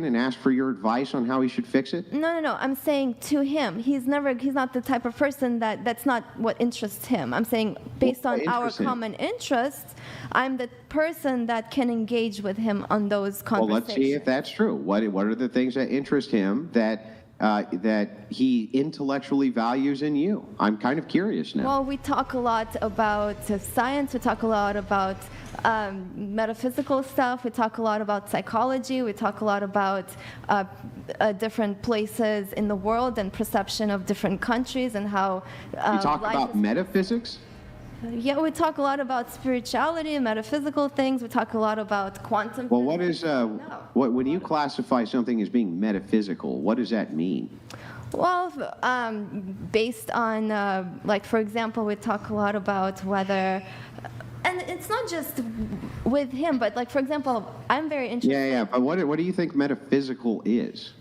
and ask for your advice on how he should fix it? No. I'm saying to him. He's not the type of person that's not what interests him. I'm saying based on our common interests, I'm the person that can engage with him on those conversations. Well, let's see if that's true. What are the things that interest him that he intellectually values in you? I'm kind of curious now. Well, we talk a lot about science. We talk a lot about metaphysical stuff. We talk a lot about psychology. We talk a lot about different places in the world and perception of different countries and how you talk about metaphysics? Yeah, we talk a lot about spirituality and metaphysical things. We talk a lot about quantum. Well, what is when you classify something as being metaphysical, what does that mean? Well, based on, like, for example, we talk a lot about whether, and it's not just with him, but, like, for example, I'm very interested. Yeah, but what do you think metaphysical is?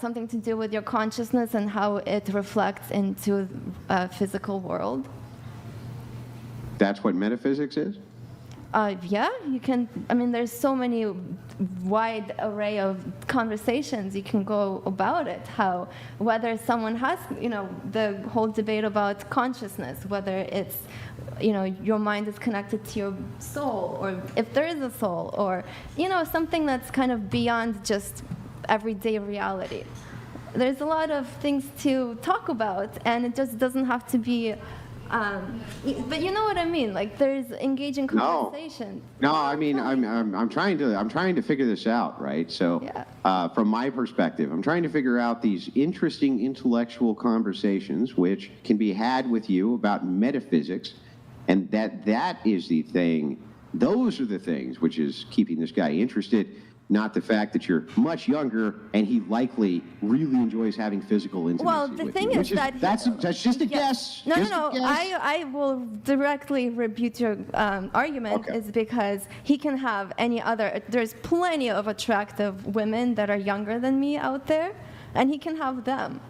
Something to do with your consciousness and how it reflects into a physical world. That's what metaphysics is? Yeah, you can. I mean, there's so many wide array of conversations you can go about it. How, whether someone has, the whole debate about consciousness, whether it's, your mind is connected to your soul, or if there is a soul, or, something that's kind of beyond just everyday reality. There's a lot of things to talk about, and it just doesn't have to be. But you know what I mean? Like, there's engaging conversation. No, I mean, I'm trying to figure this out, right? So, yeah. From my perspective, I'm trying to figure out these interesting intellectual conversations which can be had with you about metaphysics, and that is the thing. Those are the things which is keeping this guy interested. Not the fact that you're much younger and he likely really enjoys having physical intimacy. Well, the thing is that that's just a guess. No. I will directly rebut your argument. Okay. Is because he can have any other. There's plenty of attractive women that are younger than me out there, and he can have them.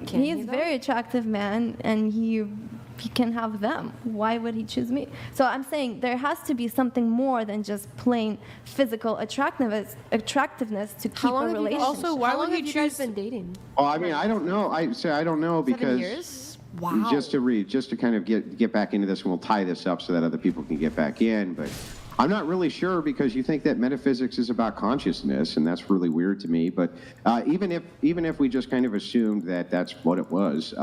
He's a very attractive man, and he can have them. Why would he choose me? So I'm saying there has to be something more than just plain physical attractiveness to keep a relationship. Also, why would you guys been dating? Oh, I mean, I don't know. I don't know because 7 years? Wow. Just to kind of get back into this, and we'll tie this up so that other people can get back in. But I'm not really sure, because you think that metaphysics is about consciousness, and that's really weird to me. But even if we just kind of assumed that that's what it was.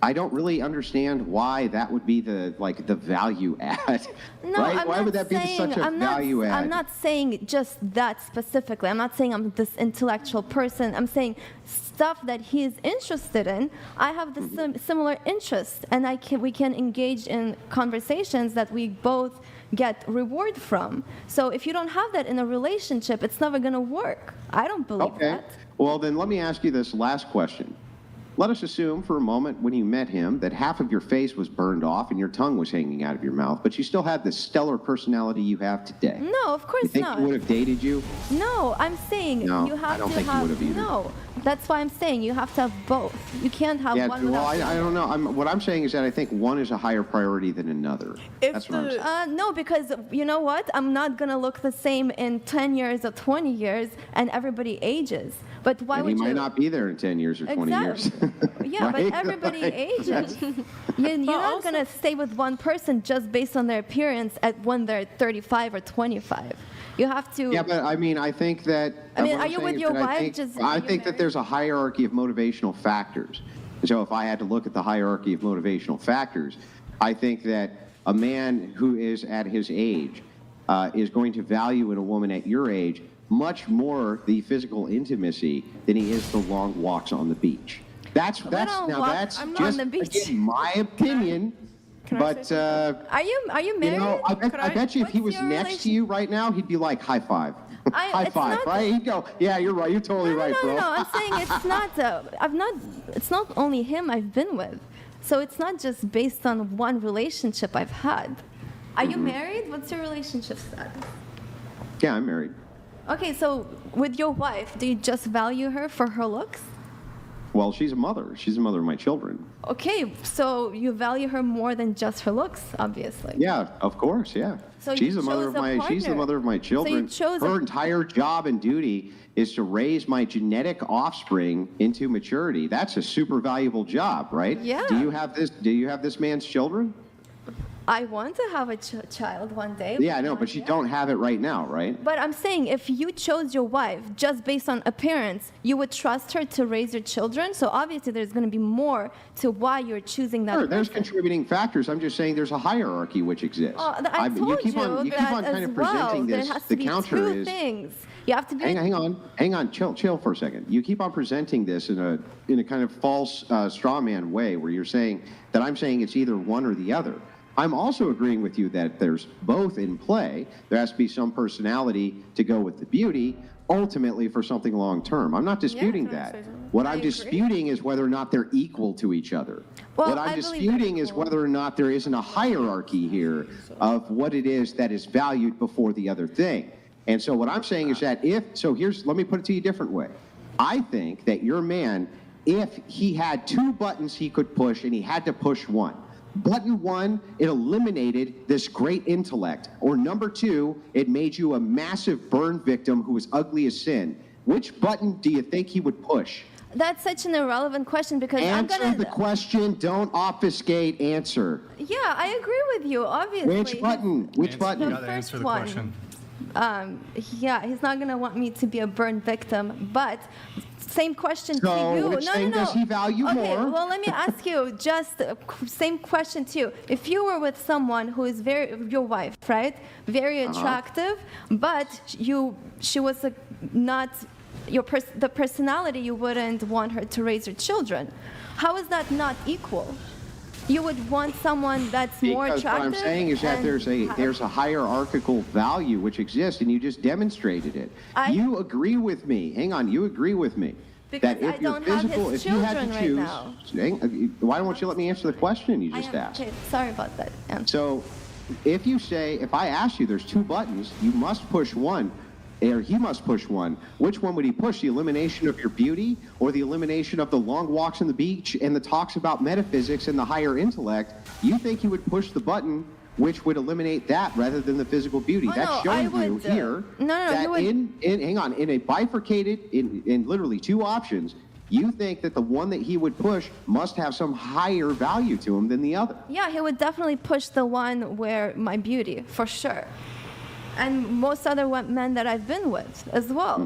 I don't really understand why that would be the value add. No, right? I'm Why not would that be such a value add? I'm not saying just that specifically. I'm not saying I'm this intellectual person. I'm saying stuff that he's interested in. I have the similar interests, and we can engage in conversations that we both get reward from. So if you don't have that in a relationship, it's never going to work. I don't believe that. Well, then let me ask you this last question. Let us assume for a moment when you met him that half of your face was burned off and your tongue was hanging out of your mouth, but you still had the stellar personality you have today. No, of course not. You think he would have dated you? No, I'm saying you have to have... I don't think he would have either. No, that's why I'm saying you have to have both. You can't have one without... Well, I don't know. What I'm saying is that I think one is a higher priority than another. That's what I'm saying. No, because you know what? I'm not going to look the same in 10 years or 20 years, and everybody ages. But why would you... He might not be there in 10 years or 20 years. Yeah, right? But everybody ages. You're not going to stay with one person just based on their appearance when they're 35 or 25. You have to... Yeah, but I mean, I think that... are you with your wife? I think that there's a hierarchy of motivational factors. So if I had to look at the hierarchy of motivational factors, I think that a man who is at his age is going to value in a woman at your age much more the physical intimacy than he is the long walks on the beach. That's just again, my opinion. But are you married? I bet you if he was next to you right now, he'd be like, high five. High five, right? He'd go, yeah, you're right. You're totally right, bro. No, I'm saying it's not. It's not only him I've been with, so it's not just based on one relationship I've had. Are you married? What's your relationship status? Yeah, I'm married. Okay, so with your wife, do you just value her for her looks? Well, she's a mother. She's the mother of my children. Okay, so you value her more than just her looks, obviously. Yeah, of course, yeah. So She's you the mother chose of a my she's the partner. mother of my children. chose Her a- entire job and duty is to raise my genetic offspring into maturity. That's a super valuable job, right? Yeah. Do you have this man's children? I want to have a child one day. Yeah, I know, but you don't have it right now, right? But I'm saying if you chose your wife just based on appearance, you would trust her to raise your children. So obviously there's going to be more to why you're choosing that Sure, there's person. contributing factors. I'm just saying there's a hierarchy which exists. I told you keep on that kind as of well. presenting There this. has to The be counter two is things. You have to be. hang on, chill for a second. You keep on presenting this in a kind of false straw man way where you're saying that I'm saying it's either one or the other. I'm also agreeing with you that there's both in play. There has to be some personality to go with the beauty, ultimately for something long term. I'm not disputing that. What I'm disputing is whether or not they're equal to each other. Well, What I'm disputing is whether or not there isn't a hierarchy here of what it is that is valued before the other thing. And so what I'm saying is that let me put it to you a different way. I think that your man, if he had two buttons he could push and he had to push one, button one, it eliminated this great intellect. Or number two, it made you a massive burn victim who was ugly as sin. Which button do you think he would push? That's such an irrelevant question because Answer the question, don't obfuscate, answer. Yeah, I agree with you, obviously. Which button? Which button? You gotta answer the one. question. Yeah, he's not going to want me to be a burn victim, but same question So, to you. which thing does he value okay, more? well, let me ask you just same question to you. If you were with someone who is your wife, right? Very attractive, but she was not the personality you wouldn't want her to raise your children. How is that not equal? You would want someone that's more Because attractive. what I'm saying is that and there's a hierarchical value which exists, and you just demonstrated it. You agree with me. Hang on, you agree with me. Because that if I you're don't have physical, his if you had children to right choose, now. why don't you let me answer the question you just asked? Okay, sorry about that. So, if I ask you, there's two buttons, you must push one, or he must push one. Which one would he push? The elimination of your beauty, or the elimination of the long walks on the beach and the talks about metaphysics and the higher intellect? You think he would push the button which would eliminate that rather than the physical beauty? Oh, That's no, showing I you would, here that he would- in a bifurcated, in literally two options, you think that the one that he would push must have some higher value to him than the other. Yeah, he would definitely push the one where my beauty, for sure. And most other men that I've been with as well.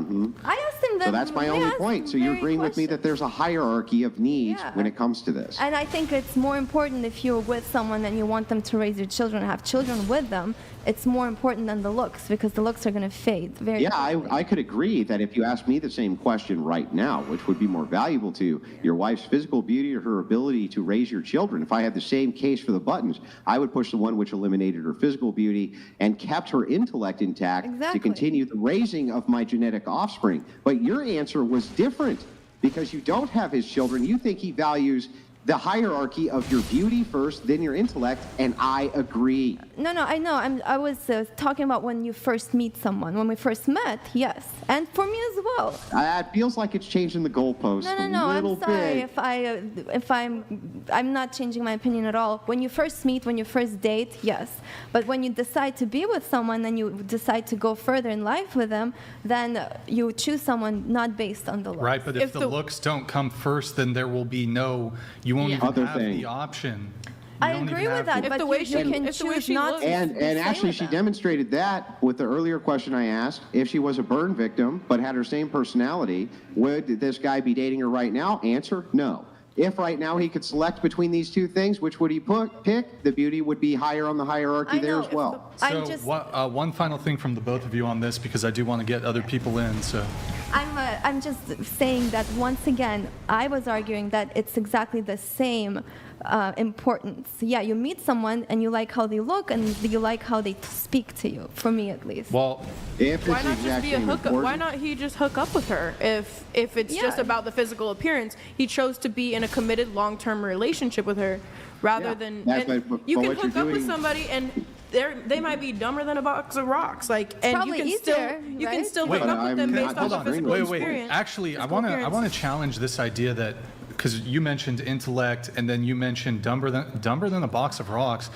I asked him that. So that's my only point. So you're agreeing with me that there's a hierarchy of needs Yeah. when it comes to this. And I think it's more important if you're with someone and you want them to raise your children, have children with them. It's more important than the looks because the looks are going to fade very Yeah, quickly. I could agree that if you asked me the same question right now, which would be more valuable to you, your wife's physical beauty or her ability to raise your children, if I had the same case for the buttons, I would push the one which eliminated her physical beauty and kept her intellect intact to Exactly. continue the raising of my genetic offspring. But your answer was different because you don't have his children. You think he values the hierarchy of your beauty first, then your intellect, and I agree. No, I know. I was talking about when you first meet someone. When we first met, yes. And for me as well. It feels like it's changing the goalposts No, a little I'm sorry bit. if I'm not changing my opinion at all. When you first meet, when you first date, yes. But when you decide to be with someone and you decide to go further in life with them, then you choose someone not based on the looks. Right, but if the looks don't come first, then there will be you won't even Other have thing. the option. I agree with that, but the way you she- can if the way choose she not looks- to And stay actually, with she them. demonstrated that with the earlier question I asked. If she was a burn victim but had her same personality, would this guy be dating her right now? Answer, no. If right now he could select between these two things, which would he pick? The beauty would be higher on the hierarchy I there know, as well. I'm So just- one final thing from the both of you on this, because I do want to get other people in. So I'm just saying that once again, I was arguing that it's exactly the same importance. Yeah, you meet someone and you like how they look and you like how they speak to you. For me, at least. well, If Why it's not just exactly be a hookup? important, Why not he just hook up with her? If it's just Yeah. about the physical appearance, he chose to be in a committed long-term relationship with her, rather Yeah. than That's and what- you but can what you're hook up with doing- somebody and they might be dumber than a box of rocks. Like, and Probably you can easier, you can right? still Wait, hook up with them I'm based not off of disagreeing physical with you. wait. experience. Actually, I physical want appearance. to challenge this idea that because you mentioned intellect, and then you mentioned dumber than a box of rocks.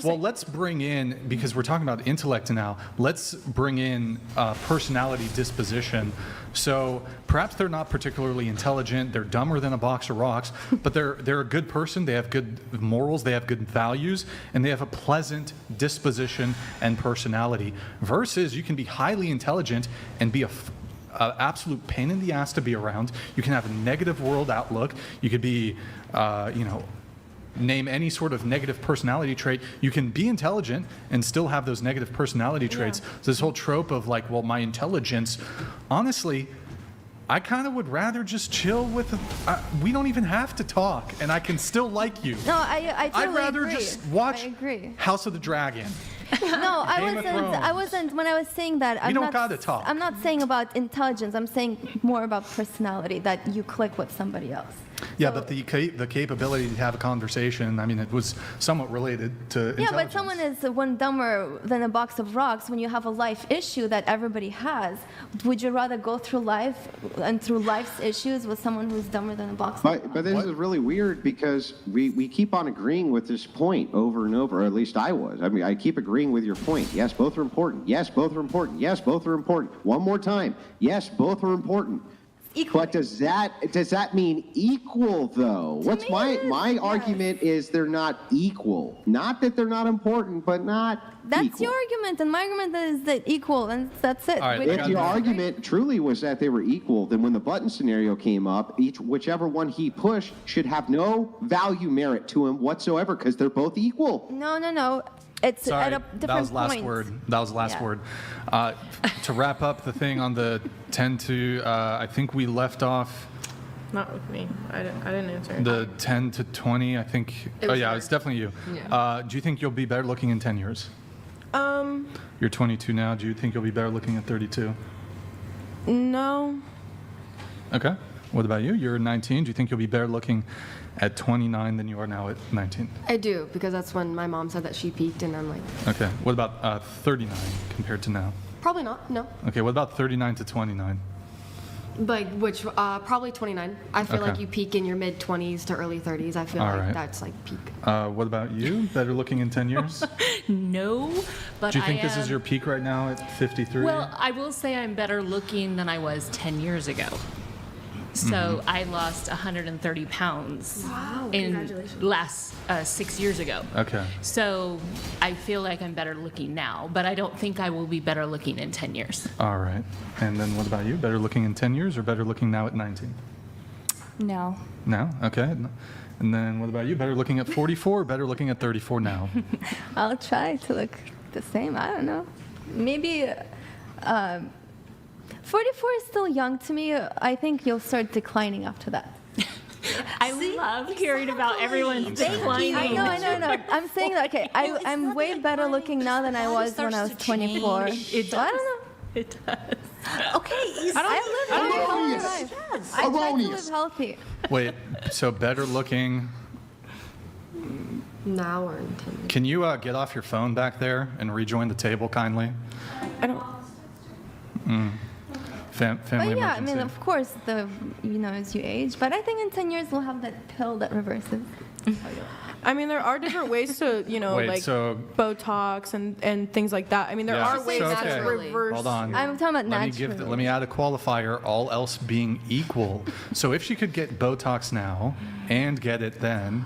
Let's bring in, because we're talking about intellect now, let's bring in personality disposition. So perhaps they're not particularly intelligent, they're dumber than a box of rocks, but they're a good person, they have good morals, they have good values, and they have a pleasant disposition and personality. Versus you can be highly intelligent and be a absolute pain in the ass to be around. You can have a negative world outlook. You could be, name any sort of negative personality trait. You can be intelligent and still have those negative personality traits. So this whole trope of like, well, my intelligence, honestly, I kind of would rather just chill with, we don't even have to talk, and I can still like you. No, I totally I'd rather agree. just watch I agree. House of the Dragon. No, Game of Thrones. I wasn't. When I was saying that, We don't gotta talk. I'm not saying about intelligence. I'm saying more about personality, that you click with somebody else. Yeah, So- but the capability to have a conversation, I mean, it was somewhat related to Yeah, intelligence. but someone is one dumber than a box of rocks. When you have a life issue that everybody has, would you rather go through life and through life's issues with someone who's dumber than a box of rocks? But this is really weird because we keep on agreeing with this point over and over, or at least I was. I mean, I keep agreeing with your point. Yes, both are important. Yes, both are important. Yes, both are important. One more time. Yes, both are important. Equal. But does that mean equal though? What's me, my it is, my yes. argument is they're not equal. Not that they're not important, but not That's equal. your argument, and my argument is that equal, and that's it. All right, We let's If can your go. disagree. argument truly was that they were equal, then when the button scenario came up, whichever one he pushed should have no value merit to him whatsoever because they're both equal. No. It's Sorry, at a different that was last point. word. That was the last Yeah. word. To wrap up the thing on the 10 to, I think we left off Not with me. I didn't answer. the 10 to 20. I think. It Oh was yeah, her. it's definitely you. Yeah. Do you think you'll be better looking in 10 years? You're 22 now. Do you think you'll be better looking at 32? No. Okay. What about you? You're 19. Do you think you'll be better looking at 29 than you are now at 19? I do, because that's when my mom said that she peaked, and I'm like, Okay. What about 39 compared to now? probably not, no. Okay. What about 39 to 29? Like, which, probably 29. I feel Okay. like you peak in your mid-20s to early 30s. I feel All like right. that's like peak. What about you? Better looking in 10 years? No, but Do you think I this is am- your peak right now at 53? Well, I will say I'm better looking than I was 10 years ago. So Mm-hmm. I lost 130 pounds in congratulations. last 6 years ago. Okay. So I feel like I'm better looking now, but I don't think I will be better looking in 10 years. All right. And then what about you? Better looking in 10 years or better looking now at 19? No. Now? Okay. And then what about you? Better looking at 44 or better looking at 34 now? I'll try to look the same. I don't know. Maybe 44 is still young to me. I think you'll start declining after that. I love hearing about everyone's declining. I know. I'm saying that, okay, I'm way better looking now than I was when I was 24. It So I does. don't know. It does. I live a healthy life. I try to live healthy. Wait, so better looking. Now or in 10 years. Can you get off your phone back there and rejoin the table kindly? I don't. Family But yeah, I emergency. mean, of course, as you age. But I think in 10 years we'll have that pill that reverses. I mean, there are different ways to, Wait, like so- Botox and things like that. I mean, there Yeah, are ways so, to okay. reverse. Hold on. I'm talking about Let naturally. me add a qualifier, all else being equal. So if she could get Botox now and get it then,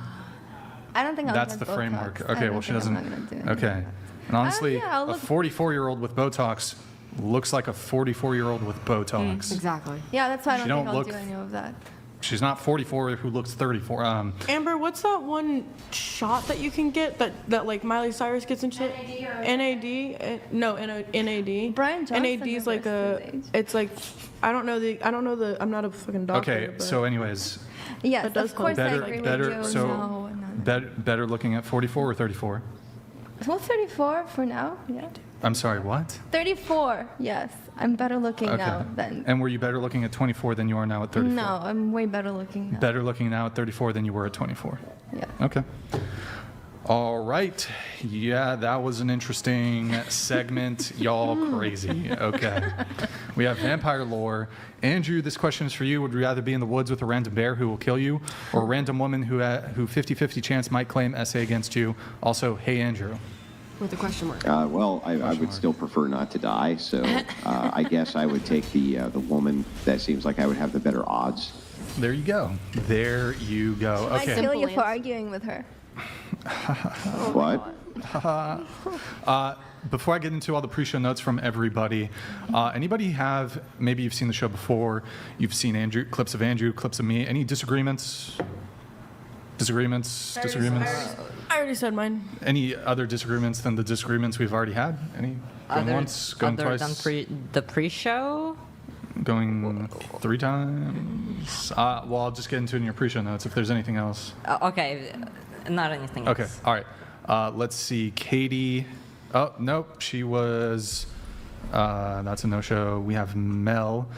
I don't think I'll that's get the Botox. framework. I Okay, don't well, she think I'm doesn't. not gonna do it. Okay. And honestly, yeah, I'll a look- 44-year-old with Botox looks like a 44-year-old with Botox. Exactly. Yeah, that's why I She don't think don't I'll look- do any of that. She's not 44 who looks 34. Amber, what's that one shot that you can get that like Miley Cyrus gets into? NAD? No, NAD. Brian Johnson NAD is like reversed his age. it's like, I don't know the, I'm not a fucking doctor. Okay, but- so anyways, Yes, That does of course I better, agree better, with you. so No. better looking at 44 or 34? Well, 34 for now, yeah. I'm sorry, what? 34, yes. I'm better looking now than... And were you better looking at 24 than you are now at 34? No, I'm way better looking now. Better looking now at 34 than you were at 24. Yeah. Okay. All right. Yeah, that was an interesting segment. Y'all crazy. Okay. We have vampire lore. Andrew, this question is for you. Would you rather be in the woods with a random bear who will kill you, or a random woman who 50-50 chance might claim SA against you? Also, hey, Andrew. With a question mark. Well, I would still prefer not to die, so I guess I would take the woman. That seems like I would have the better odds. There you go. There you go. I Okay. kill you for arguing with her. What? Before I get into all the pre-show notes from everybody, anybody have, maybe you've seen the show before, you've seen Andrew, clips of me, any disagreements? I already said mine. Any other disagreements than the disagreements we've already had? Any? Going once, going twice? The pre-show? Going 3 times? Well, I'll just get into it in your pre-show notes if there's anything else. Okay, not anything else. Okay, all right. Let's see, Katie. Oh, nope, she was, that's a no-show. We have Mel.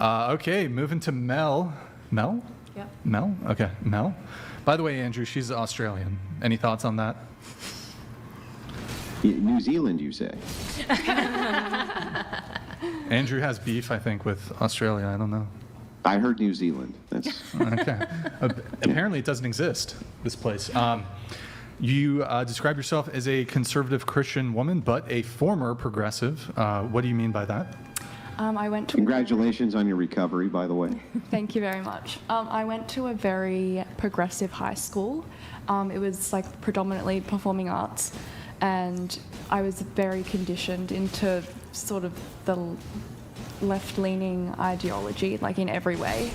Okay, moving to Mel. Mel? Yeah. Mel? Okay, Mel. By the way, Andrew, she's Australian. Any thoughts on that? New Zealand, you say? Andrew has beef, I think, with Australia. I don't know. I heard New Zealand. That's Okay. Apparently, it doesn't exist, this place. You describe yourself as a conservative Christian woman, but a former progressive. What do you mean by that? I went to. Congratulations on your recovery, by the way. Thank you very much. I went to a very progressive high school. It was like predominantly performing arts, and I was very conditioned into sort of the left-leaning ideology, like in every way,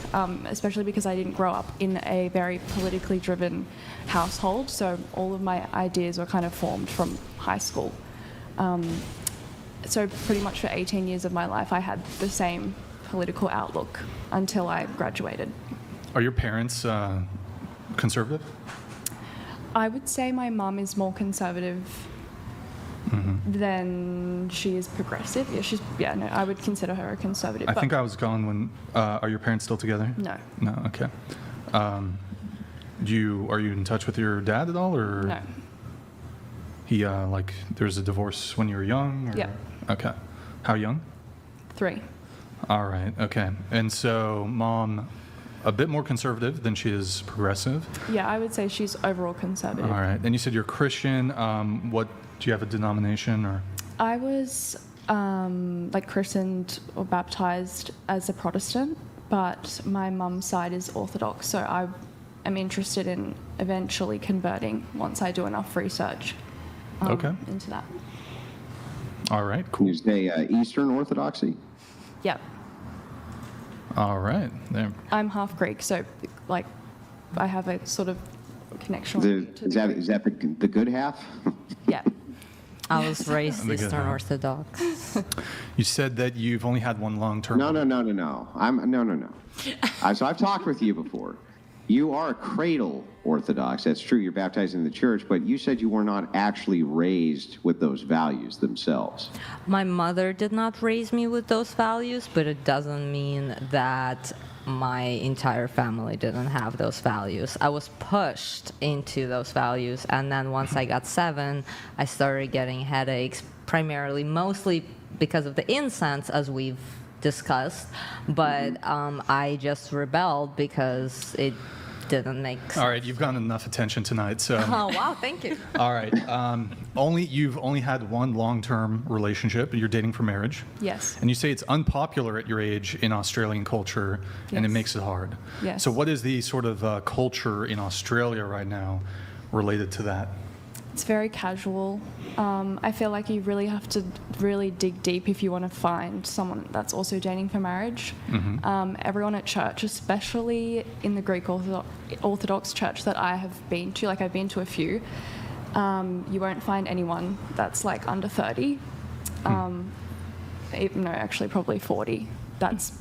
especially because I didn't grow up in a very politically driven household, so all of my ideas were kind of formed from high school. So pretty much for 18 years of my life, I had the same political outlook until I graduated. Are your parents conservative? I would say my mum is more conservative than she is progressive. Yeah, no, I would consider her a conservative. I think I was gone when. Are your parents still together? No. No. Okay. Are you in touch with your dad at all, or? No. He there's a divorce when you were young. Or? Yeah. Okay. How young? 3. All right. Okay. And so, mom, a bit more conservative than she is progressive. Yeah, I would say she's overall conservative. All right. And you said you're Christian. What do you have a denomination or? I was christened or baptized as a Protestant, but my mum's side is Orthodox, so I am interested in eventually converting once I do enough research into that. All right, cool. You say Eastern Orthodoxy? Yeah. All right. There. I'm half Greek, so I have a sort of connection Is that the good half? Yeah. I was raised Eastern Orthodox. You said that you've only had one long-term. No. No. So I've talked with you before. You are a cradle Orthodox. That's true. You're baptized in the church, but you said you were not actually raised with those values themselves. My mother did not raise me with those values, but it doesn't mean that my entire family didn't have those values. I was pushed into those values, and then once I got 7, I started getting headaches, mostly because of the incense, as we've discussed, but I just rebelled because it didn't make sense. All right, you've gotten enough attention tonight, so. Oh, wow, thank you. All right, you've only had one long-term relationship. You're dating for marriage. Yes. And you say it's unpopular at your age in Australian culture, and it makes it hard. Yes. So what is the sort of culture in Australia right now related to that? It's very casual. I feel like you really have to really dig deep if you want to find someone that's also dating for marriage. Everyone at church, especially in the Greek Orthodox church that I have been to, I've been to a few, you won't find anyone that's under 30. Actually probably 40. That's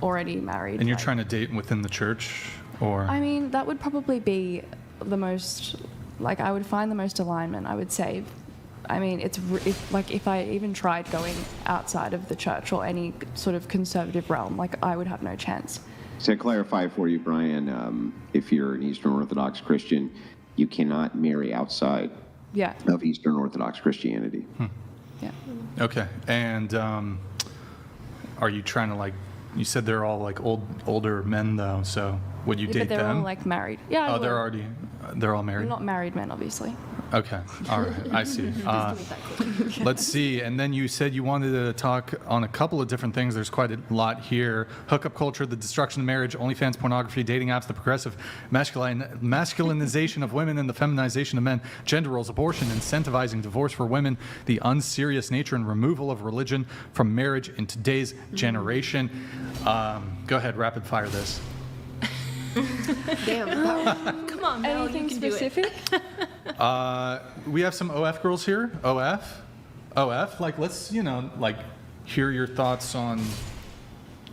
already married. And you're trying to date within the church, or? I mean, that would probably be the most... I would find the most alignment, I would say. I mean, if I even tried going outside of the church or any sort of conservative realm, I would have no chance. To clarify for you, Brian, if you're an Eastern Orthodox Christian, you cannot marry outside Yeah. of Eastern Orthodox Christianity. Yeah. Okay. And are you trying to like? You said they're all like older men though. So would you Yeah, date but they're them? all like married. Yeah. I Oh, they're would. already. They're all married. Not married men, obviously. Okay. All right. I see. Let's see. And then you said you wanted to talk on a couple of different things. There's quite a lot here. Hookup culture, the destruction of marriage, OnlyFans pornography, dating apps, the progressive masculinization of women and the feminization of men, gender roles, abortion, incentivizing divorce for women, the unserious nature and removal of religion from marriage in today's generation. Go ahead, rapid fire this. Damn. Come on, Mel, Anything you can specific? do it. We have some OF girls here. OF? Like, let's, like, hear your thoughts on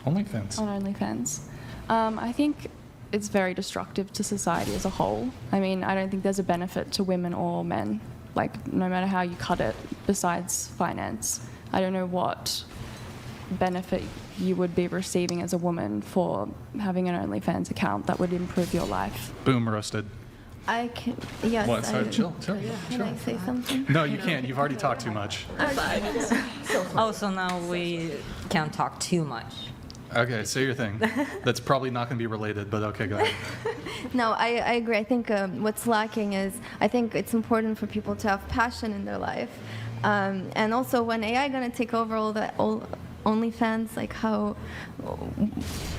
OnlyFans. On OnlyFans. I think it's very destructive to society as a whole. I mean, I don't think there's a benefit to women or men, like, no matter how you cut it, besides finance. I don't know what benefit you would be receiving as a woman for having an OnlyFans account that would improve your life. Boom, roasted. I can, yes. What? Sorry, chill. Can I say something? No, you can't. You've already talked too much. Oh, so now we can't talk too much. Okay, say your thing. That's probably not going to be related, but okay, go ahead. No, I agree. I think what's lacking is I think it's important for people to have passion in their life. And also when AI going to take over all OnlyFans, like how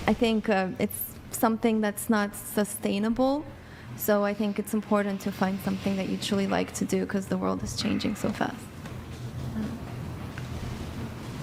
I think it's something that's not sustainable. So I think it's important to find something that you truly like to do because the world is changing so fast.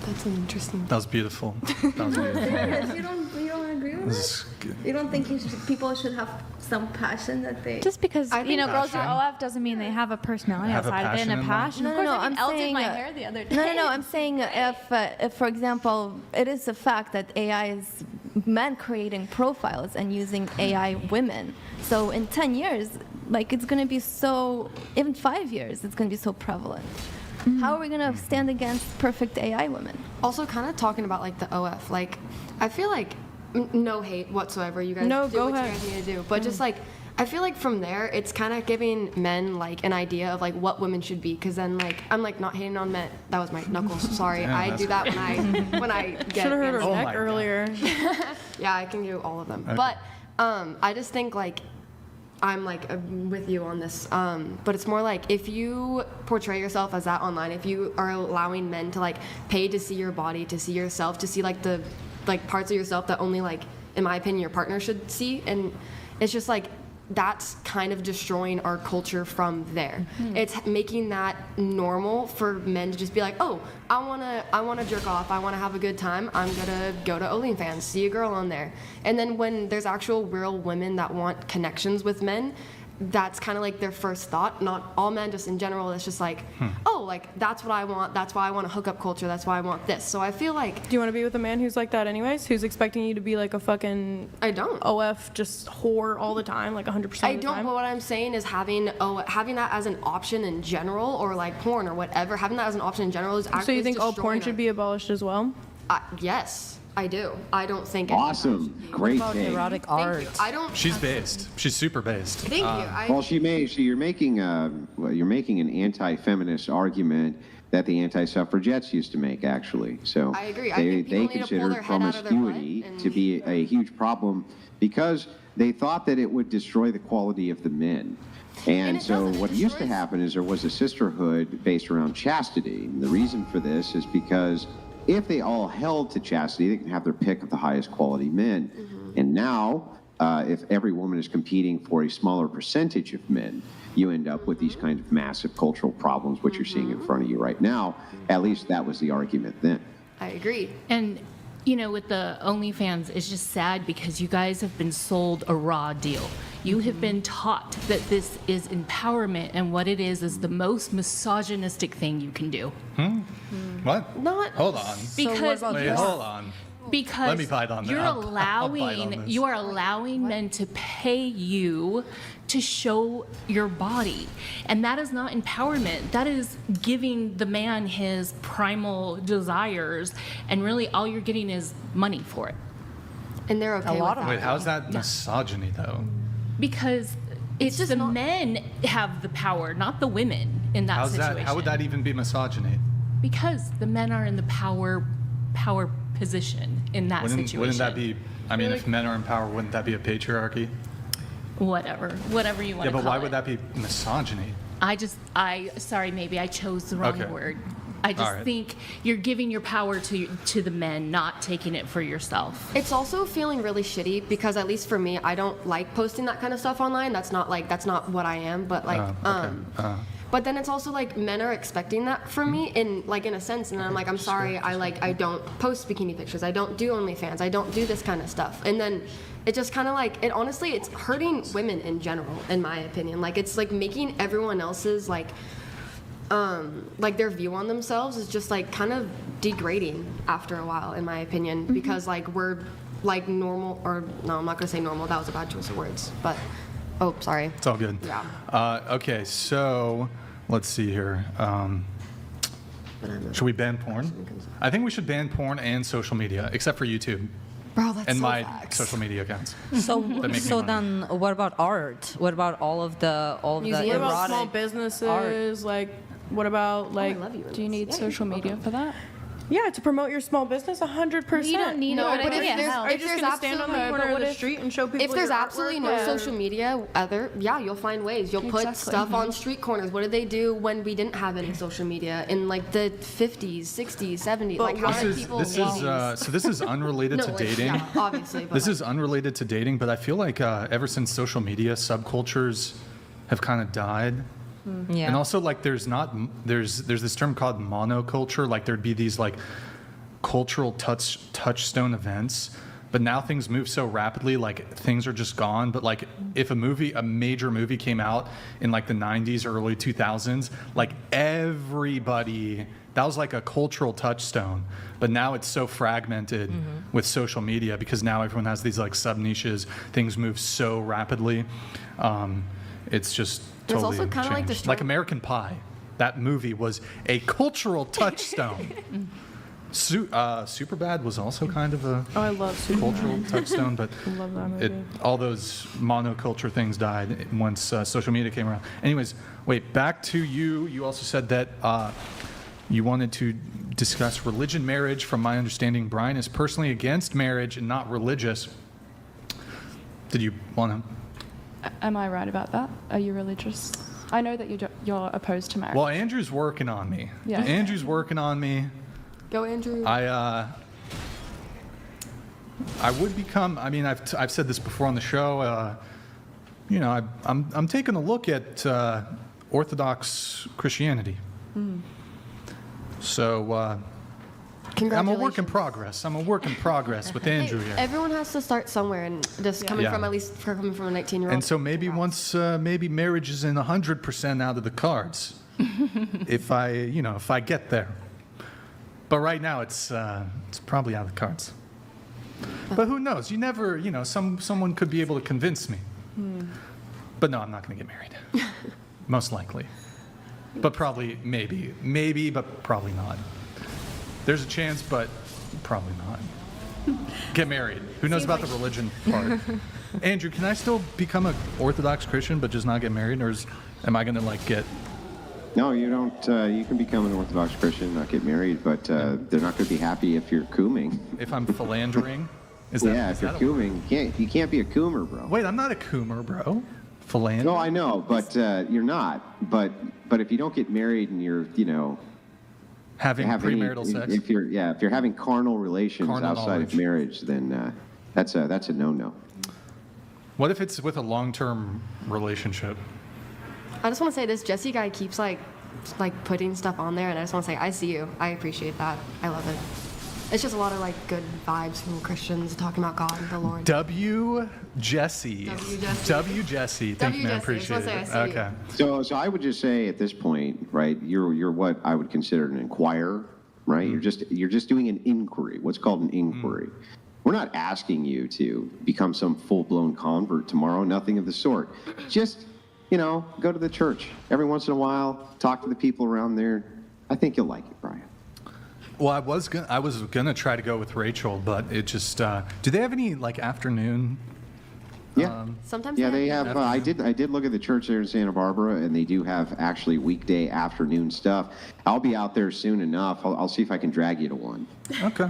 That's an interesting. That was beautiful. You don't agree with This is good. You don't think people should have some passion that they... Just because I think girls are passion. OF doesn't mean they have a personality Have a outside of it and passion a in passion. No, Of no, course, no, I I'm think Elle did saying, my hair the other day. No, I'm saying if, for example, it is a fact that AI is men creating profiles and using AI women. So in 10 years, like it's going to be so, even 5 years, it's going to be so prevalent. How are we going to stand against perfect AI women? Also, kind of talking about like the OF, like I feel like no hate whatsoever. You guys No, do go what ahead. you guys need to do, but just like I feel like from there, it's kind of giving men like an idea of like what women should be. Because then like I'm like not hating on men. That was my knuckles. Sorry, Yeah, I that's do that when I get. Should have heard her Oh my neck God. earlier. Yeah, I can do all of them. Okay. But I just think like I'm like with you on this. But it's more like if you portray yourself as that online, if you are allowing men to like pay to see your body, to see yourself, to see like the like parts of yourself that only like in my opinion your partner should see, and it's just like that's kind of destroying our culture from there. It's making that normal for men to just be like, oh, I wanna jerk off, I wanna have a good time, I'm gonna go to OnlyFans, see a girl on there. And then when there's actual real women that want connections with men, that's kind of like their first thought. Not all men, just in general, it's just like, oh, like that's what I want, that's why I want a hookup culture, that's why I want this. So I feel like Do you want to be with a man who's like that anyways? Who's expecting you to be like a fucking I don't. OF just whore all the time, like 100% I of the don't, time? but what I'm saying is having that as an option in general, or like porn or whatever, having that as an option in general is actually So you think all destroying porn should be abolished as well? Yes, I do. I don't think Awesome. Great About take. erotic Thank art. you. I don't. She's based. She's super based. Thank you. Well, you're making an anti-feminist argument that the anti-suffragettes used to make, actually. So I agree. I they think people need to pull considered their head out of their butt promiscuity and- to be a huge problem because they thought that it would destroy the quality of the men. And it so doesn't. what It used to destroys- happen is there was a sisterhood based around chastity. And the reason for this is because if they all held to chastity, they can have their pick of the highest quality men. And now, if every woman is competing for a smaller percentage of men, you end up with these kinds of massive cultural problems, which you're seeing in front of you right now. At least that was the argument then. I agree. And, with the OnlyFans, it's just sad because you guys have been sold a raw deal. You have been taught that this is empowerment, and what it is the most misogynistic thing you can do. What? Not- Hold on. Because Wait, hold on. Because Let me bite on that. you're I'll bite on this. you are allowing men to pay you to show your body, and that is not empowerment. That is giving the man his primal desires, and really all you're getting is money for it. And they're okay lot with of that. Wait, how's that misogyny though? Because It's just the not- men have the power, not the women in that How's situation. that? How would that even be misogyny? Because the men are in the power position in that situation. Wouldn't that be? I mean, if men are in power, wouldn't that be a patriarchy? Whatever you want to call it. Yeah, but why would that be misogyny? Sorry, maybe I chose the wrong word. I just think you're giving your power to the men, not taking it for yourself. It's also feeling really shitty because at least for me, I don't like posting that kind of stuff online. That's not what I am. But but then it's also like men are expecting that from me in a sense, and I'm like, I'm sorry, I don't post bikini pictures. I don't do OnlyFans. I don't do this kind of stuff. And then it just kind of like it. Honestly, it's hurting women in general, in my opinion. Like it's like making everyone else's like their view on themselves is just like kind of degrading after a while, in my opinion, because like we're like normal, or no, I'm not gonna say normal. That was a bad choice of words, but oh, sorry. It's all good. Yeah. Okay, so let's see here. Should we ban porn? I think we should ban porn and social media, except for YouTube. Bro, that's and so my facts. social media accounts. So then, what about art? What about all of the Museums? What about erotic small businesses? art? Like, what about like? I love you. Do you need social media for that? Yeah, to promote your small business, 100%. You don't need No, it, but if there's- Are you if just there's gonna stand on the absolutely- corner but of what the if- street and show people? If there's your absolutely artwork, no or- social media, you'll find ways. You'll put Exactly. stuff on street corners. What did they do when we didn't have any social media in like the 50s, 60s, 70s? Like how did people? So this is unrelated No, to like, dating. yeah, obviously. But This like, is unrelated to dating, but I feel like ever since social media, subcultures have kind of died. Yeah. And also, like, there's this term called monoculture. Like, there'd be these like cultural touchstone events, but now things move so rapidly. Like, things are just gone. But like, if a major movie came out in like the 90s, early 2000s, like everybody. That was like a cultural touchstone, but now it's so fragmented with social media because now everyone has these like sub niches. Things move so rapidly. It's just totally also kinda like changed. the struggle- Like American Pie, that movie was a cultural touchstone. Superbad was also kind of a Oh, I love Superman. cultural touchstone, but love that movie. all those monoculture things died once social media came around. Anyways, wait, back to you. You also said that you wanted to discuss religion, marriage. From my understanding, Brian is personally against marriage and not religious. Did you want to? Am I right about that? Are you religious? I know that you're opposed to marriage. Well, Andrew's working on me. Yeah. Andrew's working on me. go, Andrew. I would become. I mean, I've said this before on the show. You know, I'm taking a look at Orthodox Christianity. So I'm a work in progress. I'm a work in progress with Andrew here. Everyone has to start somewhere, and just coming Yeah. from a 19-year-old. And so maybe once maybe marriage is in 100% out of the cards, if I get there. But right now it's probably out of the cards. But who knows? You never, someone could be able to convince me. But no, I'm not going to get married. Most likely. But probably, maybe, but probably not. There's a chance, but probably not. Get married. Who knows about the religion part? Andrew, can I still become an Orthodox Christian but just not get married, or am I going to get? No, you don't. You can become an Orthodox Christian, not get married, but they're not going to be happy if you're cooming. If I'm philandering? Is that, Yeah, is if you're that a word? cooming, you can't be a coomer, bro. Wait, I'm not a coomer, bro. Philander? No, I know, but you're not. But if you don't get married and you're, Having premarital sex? If you're having carnal relations Carnal outside knowledge. of marriage, then that's a no-no. What if it's with a long-term relationship? I just want to say this Jesse guy keeps like putting stuff on there, and I just want to say I see you. I appreciate that. I love it. It's just a lot of like good vibes from Christians talking about God and the Lord. W. Jesse. W. Jesse. W. Jesse. Thank you, man. W. Jesse. I Appreciate just wanna it. say I see you. Okay. So I would just say at this point, right? You're what I would consider an inquirer, right? You're just doing an inquiry. What's called an inquiry. We're not asking you to become some full-blown convert tomorrow. Nothing of the sort. Just go to the church every once in a while. Talk to the people around there. I think you'll like it, Brian. Well, I was gonna try to go with Rachel, but it just. Do they have any afternoon Yeah. Sometimes Yeah, they have. have. I did look at the church there in Santa Barbara, and they do have actually weekday afternoon stuff. I'll be out there soon enough. I'll see if I can drag you to one. Okay.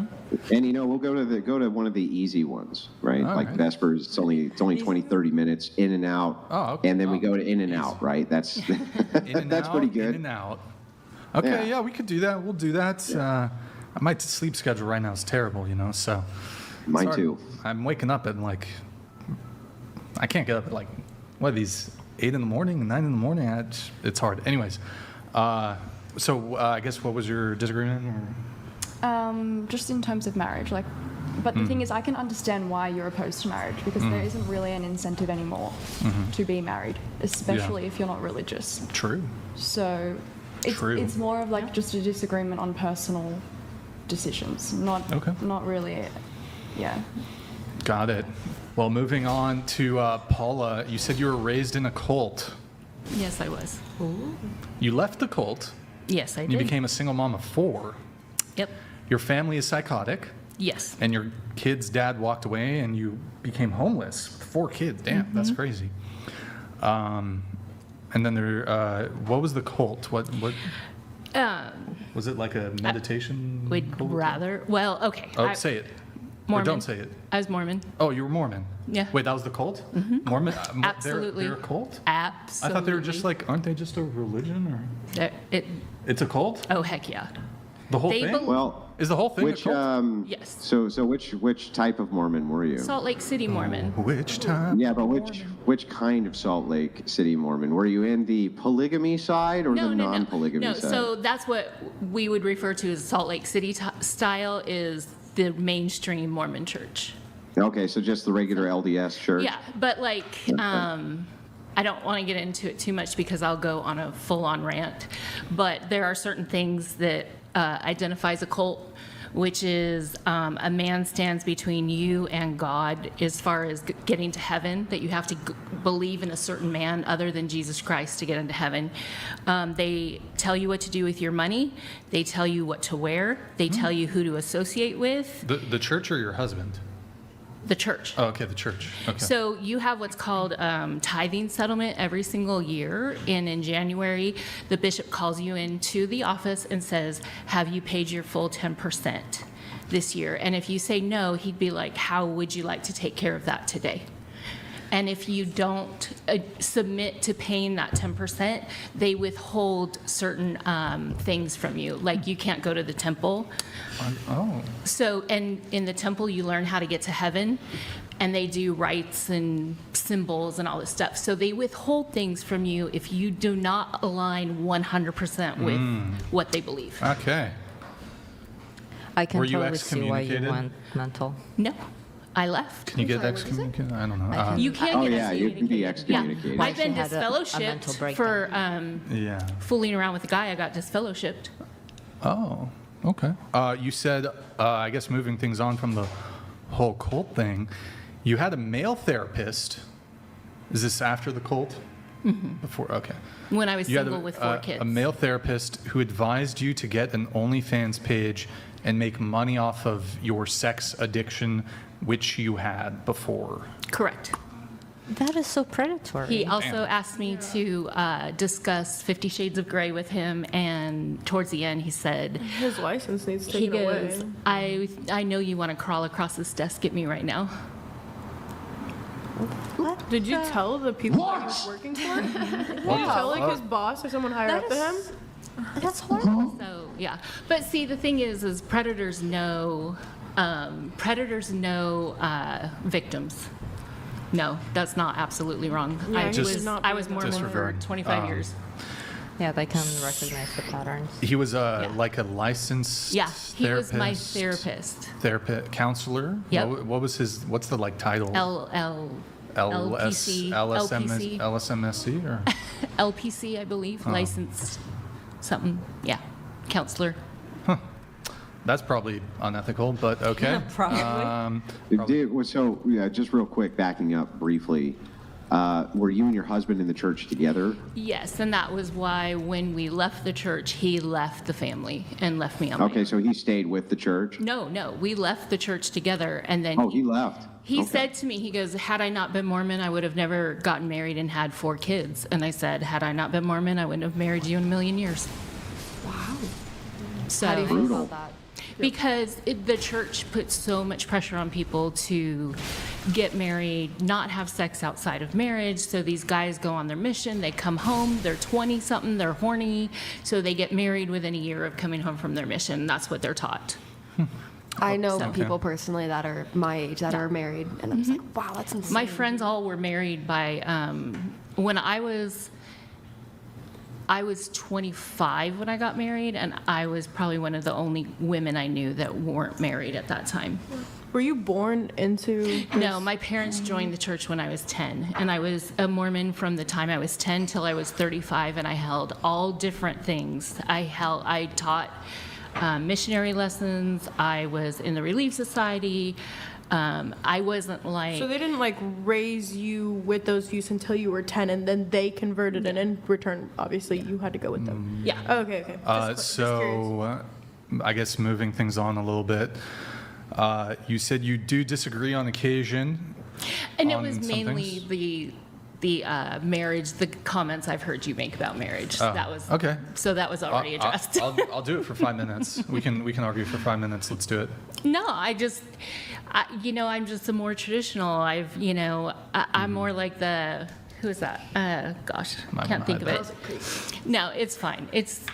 And we'll go to one of the easy ones, right? All like right. Vespers. It's only 20, 30 minutes in and out. Oh, okay. And then we Oh, go to in and out, right? That's In and that's out, pretty good. In and out. Okay, Yeah. yeah, we could do that. We'll do that. My sleep schedule right now is terrible, so. Mine Sorry. too. I'm waking up at I can't get up at what are these, 8 in the morning, 9 in the morning? It's hard. Anyways, so I guess what was your disagreement? Just in terms of marriage, but the thing is, I can understand why you're opposed to marriage because there isn't really an incentive anymore to be married, especially if you're not religious. True. So True. it's more of just a disagreement on personal decisions, not really, yeah. Got it. Well, moving on to Paula, you said you were raised in a cult. Yes, I was. You left the cult. Yes, I You did. became a single mom of 4. Yep. Your family is psychotic. Yes. And your kid's dad walked away, and you became homeless with 4 kids. Damn, that's crazy. And then what was the cult? What was it, like a meditation? Would cult? rather. Well, okay. Oh, say it. Mormon. Or don't say it. I was Mormon. Oh, you were Mormon. Yeah. Wait, that was the cult? Mormon. Absolutely. They're a cult. Absolutely. I thought they were just aren't they just a religion or? It's a cult? Oh heck yeah. The whole They thing. bel- Well, Is the whole thing which a cult? Yes. So which type of Mormon were you? Salt Lake City Mormon. Which time? Yeah, but which kind of Salt Lake City Mormon? Were you in the polygamy side or the non-polygamy No, side? so that's what we would refer to as Salt Lake City style is the mainstream Mormon church. Okay, so just the regular LDS church. Yeah, but I don't want to get into it too much because I'll go on a full-on rant. But there are certain things that identifies a cult, which is a man stands between you and God as far as getting to heaven, that you have to believe in a certain man other than Jesus Christ to get into heaven. They tell you what to do with your money. They tell you what to wear. They tell you who to associate with. The church or your husband? The church. Oh, okay, the church. Okay. So you have what's called tithing settlement every single year. And in January, the bishop calls you into the office and says, have you paid your full 10% this year? And if you say no, he'd be like, how would you like to take care of that today? And if you don't submit to paying that 10%, they withhold certain things from you. Like you can't go to the temple. Oh. So, and in the temple, you learn how to get to heaven, and they do rites and symbols and all this stuff. So they withhold things from you if you do not align 100% with what they believe. Okay. I can Were you totally see why you excommunicated? went mental. No, I left. Can you get excommunicated? I don't know. You can get yeah, you can be excommunicated. excommunicated. Yeah, I've been She had a mental disfellowshipped for yeah. fooling around with a guy. I got disfellowshipped. Oh, okay. You said, I guess moving things on from the whole cult thing, you had a male therapist. Is this after the cult? Before? Okay. When I was You had single with 4 kids. a male therapist who advised you to get an OnlyFans page and make money off of your sex addiction, which you had before. Correct. That is so predatory. He also asked me to discuss 50 Shades of Grey with him, and towards the end, he said, His license needs he taken goes, away. I know you want to crawl across this desk at me right now. Did you tell the people that he was working for? Did you tell his boss or someone higher up to him? That's horrible. So, yeah. But see, the thing is predators know victims. No, that's not absolutely wrong. Yeah, I was Mormon for Disregard. 25 years. Yeah, they can recognize the patterns. He was like a licensed Yeah, he was my therapist. therapist. Counselor? Yep. What was what's the title? LPC, LSMSC or? LPC, I believe, licensed something. Yeah, counselor. That's probably unethical, but okay. Probably. So, just real quick, backing up briefly, were you and your husband in the church together? Yes, and that was why when we left the church, he left the family and left me on my Okay, own. so he stayed with the church? No, we left the church together, and then Oh, he left. He said to me, he goes, had I not been Mormon, I would have never gotten married and had 4 kids. And I said, had I not been Mormon, I wouldn't have married you in a million years. Wow. So, How do you feel about that? because the church puts so much pressure on people to get married, not have sex outside of marriage. So these guys go on their mission, they come home, they're 20-something, they're horny, so they get married within a year of coming home from their mission. That's what they're taught. I know people personally that are my age that are married, and I'm just like, wow, that's insane. My friends all were married by, when I was 25 when I got married, and I was probably one of the only women I knew that weren't married at that time. Were you born into this? No, my parents joined the church when I was 10, and I was a Mormon from the time I was 10 till I was 35, and I held all different things. I taught missionary lessons. I was in the Relief Society. I wasn't like... So they didn't like raise you with those views until you were 10, and then they converted, and in return, obviously, you had to go with them. Yeah. Oh, okay. I guess moving things on a little bit, you said you do disagree on occasion. And it on was some mainly things. the marriage, the comments I've heard you make about marriage. Oh, that was okay. So that was already addressed. I'll do it for 5 minutes. We can argue for 5 minutes. Let's do it. No, I'm just a more traditional. I'm more like the, who is that? Gosh, can't think of it. No, it's fine. It's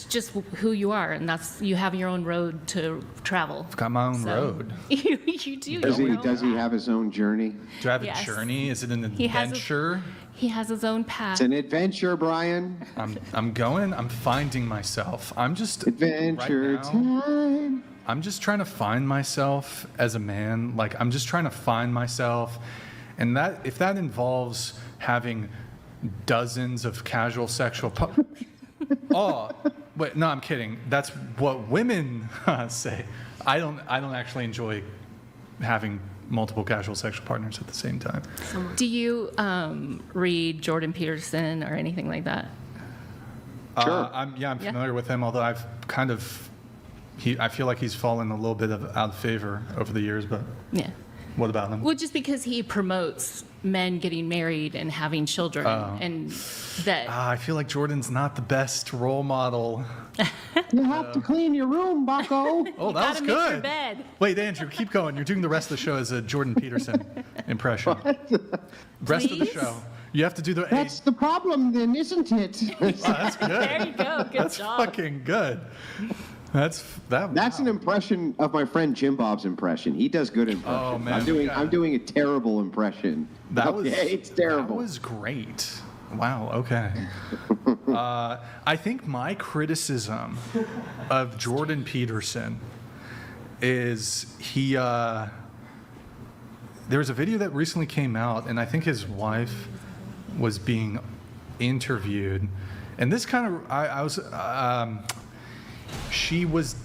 just who you are, and you have your own road to travel. I've got my own road. You do. Does he have his own journey? Do I have Yes. a journey? Is it an He has adventure? He has his own path. It's an adventure, Brian. I'm finding myself. I'm just Adventure right now, time. I'm just trying to find myself as a man. Like, I'm just trying to find myself. And if that involves having dozens of casual sexual... Oh, wait, no, I'm kidding. That's what women say. I don't actually enjoy having multiple casual sexual partners at the same time. Do you read Jordan Peterson or anything like that? Sure. I'm familiar with him, although I've kind of... I feel like he's fallen a little bit out of favor over the years, but Yeah. what about him? Well, just because he promotes men getting married and having children, and that... I feel like Jordan's not the best role model. You have to clean your room, Bucko. Oh, that was gotta good. make your bed. Wait, Andrew, keep going. You're doing the rest of the show as a Jordan Peterson impression. Rest of the Please? show. You have to do the... That's the problem, then, isn't it? That's good. There you go. Good That's job. fucking good. That's an impression of my friend Jim Bob's impression. He does good impressions. Oh, man, I'm doing a terrible impression. It's terrible. That was great. Wow, okay. I think my criticism of Jordan Peterson is there's a video that recently came out, and I think his wife was being interviewed. And this kind of, she was,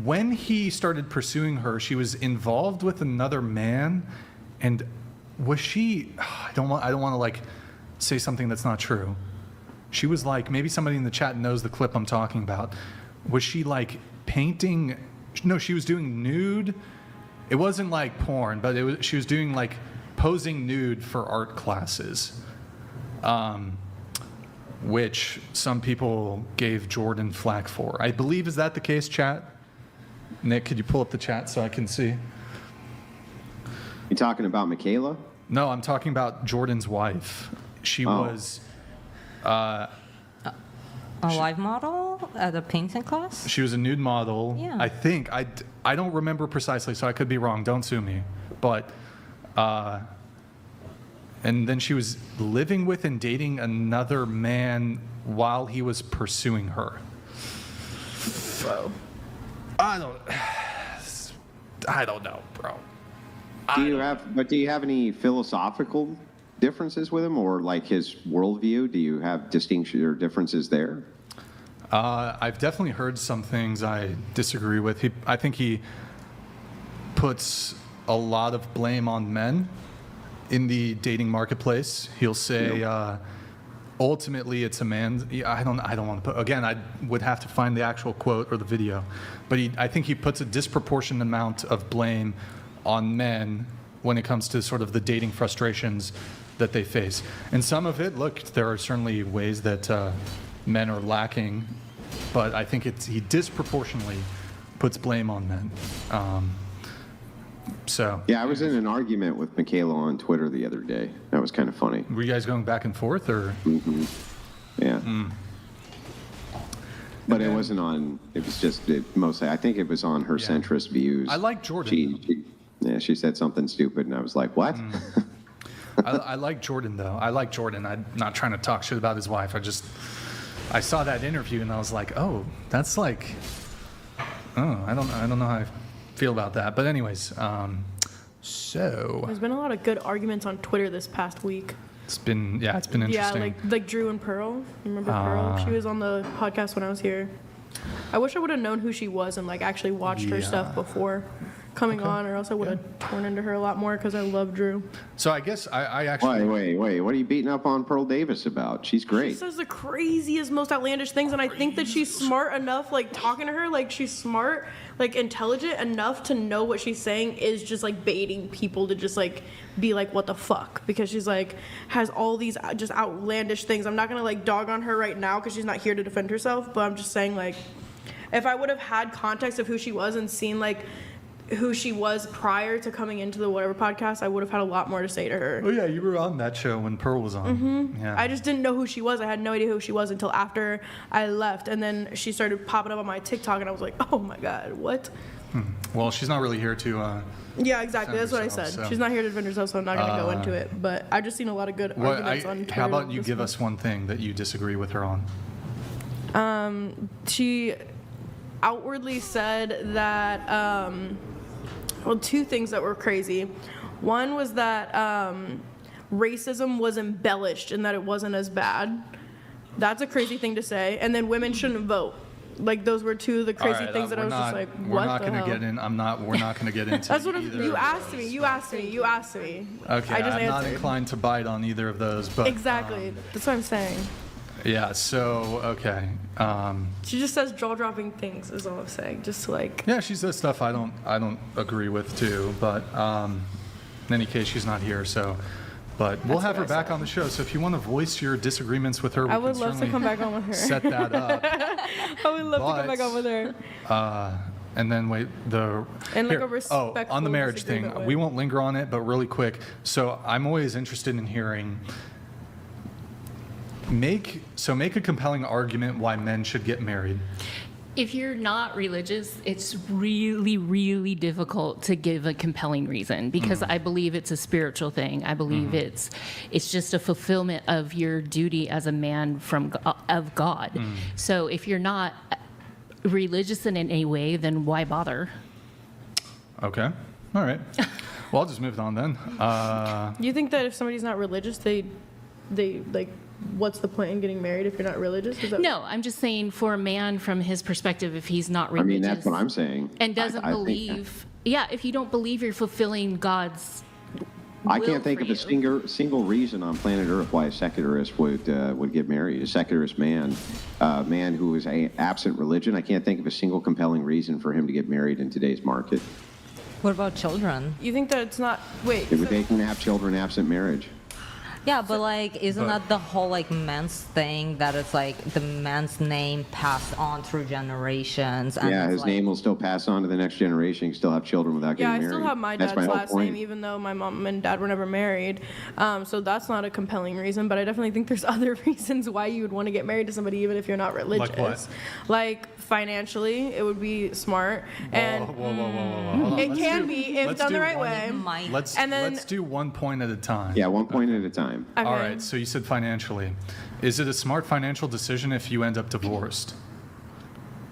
when he started pursuing her, she was involved with another man, and was she, I don't want to like say something that's not true. She was like, maybe somebody in the chat knows the clip I'm talking about. Was she like painting? No, she was doing nude. It wasn't like porn, but she was doing like posing nude for art classes, which some people gave Jordan flack for. I believe, is that the case, chat? Nick, could you pull up the chat so I can see? You talking about Michaela? No, I'm talking about Jordan's wife. She was... A live model at a painting class? She was a nude model. Yeah. I think. I don't remember precisely, so I could be wrong. Don't sue me. But... and then she was living with and dating another man while he was pursuing her. Whoa. I don't know, bro. Do you have any philosophical differences with him, or like his worldview? Do you have distinction or differences there? I've definitely heard some things I disagree with. I think he puts a lot of blame on men in the dating marketplace. He'll say, ultimately, it's a man. I don't want to put. Again, I would have to find the actual quote or the video, but I think he puts a disproportionate amount of blame on men when it comes to sort of the dating frustrations that they face. And some of it, look, there are certainly ways that men are lacking, but I think he disproportionately puts blame on men. Yeah, I was in an argument with Michaela on Twitter the other day. That was kind of funny. Were you guys going back and forth, or? Mm-hmm. Yeah. But it wasn't on. It was just mostly. I think it was on her centrist views. I like Jordan. She said something stupid, and I was like, "What?" I like Jordan though. I like Jordan. I'm not trying to talk shit about his wife. I saw that interview and I was like, oh, that's like, oh, I don't know how I feel about that. But anyways, so there's been a lot of good arguments on Twitter this past week. It's been interesting. Yeah, like Drew and Pearl. You remember Pearl? She was on the podcast when I was here. I wish I would have known who she was and like actually watched her stuff before coming on, or else I would have torn into her a lot more because I love Drew. So I guess I actually... Wait. What are you beating up on Pearl Davis about? She's great. She says the craziest, most outlandish things, and I think that she's smart enough, like talking to her, like she's smart, like intelligent enough to know what she's saying is just like baiting people to just like be like, what the fuck? Because she's like, has all these just outlandish things. I'm not gonna like dog on her right now because she's not here to defend herself, but I'm just saying like, if I would have had context of who she was and seen like who she was prior to coming into the whatever podcast, I would have had a lot more to say to her. Oh yeah, you were on that show when Pearl was on. Mm-hmm. Yeah. I just didn't know who she was. I had no idea who she was until after I left, and then she started popping up on my TikTok, and I was like, oh my god, what? Well, she's not really here to... yeah, exactly. That's what I said. So. She's not here to defend herself, so I'm not going to go into it. But I've just seen a lot of good arguments on Twitter. How about you give us one thing that you disagree with her on? She outwardly said that... well, two things that were crazy. One was that racism was embellished and that it wasn't as bad. That's a crazy thing to say. And then women shouldn't vote. Like, those were two of the crazy things that I was just like, what the hell? We're not going to get in. We're not going to get into That's what either. You asked me. Okay, I just I'm not answered. inclined to bite on either of those. But Exactly. That's what I'm saying. Yeah, so, okay. She just says jaw-dropping things is all I'm saying. Just to like... Yeah, she says stuff I don't agree with too, but in any case, she's not here, so... But we'll have her back on the show, so if you want to voice your disagreements with her, we I would love to come back on with her. Set that up. I would love to come back on with her. And then wait, and like a respectful on the marriage thing, way. we won't linger on it, but really quick. So I'm always interested in hearing... Make a compelling argument why men should get married. If you're not religious, it's really, really difficult to give a compelling reason because I believe it's a spiritual thing. I believe it's just a fulfillment of your duty as a man of God. So if you're not religious in any way, then why bother? Okay. All right. Well, I'll just move on then. You think that if somebody's not religious, they like... What's the point in getting married if you're not religious? No, I'm just saying for a man from his perspective, if he's not religious. I mean, that's what I'm saying. And doesn't believe. Yeah, if you don't believe you're fulfilling God's I can't think of a single reason on planet Earth why a secularist would get married. A secularist man, a man who is absent religion, I can't think of a single compelling reason for him to get married in today's market. What about children? You think that it's not... Wait. They can have children absent marriage. Yeah, but like, isn't that the whole like men's thing that it's like the man's name passed on through generations? And yeah, his like, name will still pass on to the next generation. You can still have children without getting married. Yeah, I still have my That's dad's my last name, even though my mom and dad were never married. So that's not a compelling reason, but I definitely think there's other reasons why you would want to get married to somebody even if you're not religious. Like what? Like financially, it would be smart. And Whoa. it can be if done the right way. Let's do 1 point at a time. Yeah, 1 point at a time. Okay. All right, so you said financially. Is it a smart financial decision if you end up divorced?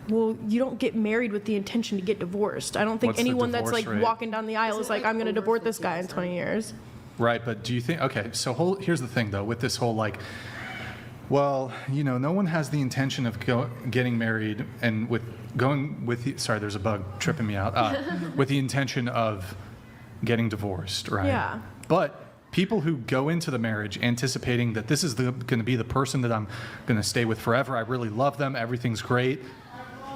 Well, you don't get married with the intention to get divorced. I don't think What's the anyone that's divorce like rate? walking down the aisle is like, I'm going to divorce this guy in 20 years. Right, but do you think... Okay, so here's the thing, though, with this whole, like... Well, no one has the intention of getting married and sorry, there's a bug tripping me out. With the intention of getting divorced, right? Yeah. But people who go into the marriage anticipating that this is going to be the person that I'm going to stay with forever, I really love them, everything's great,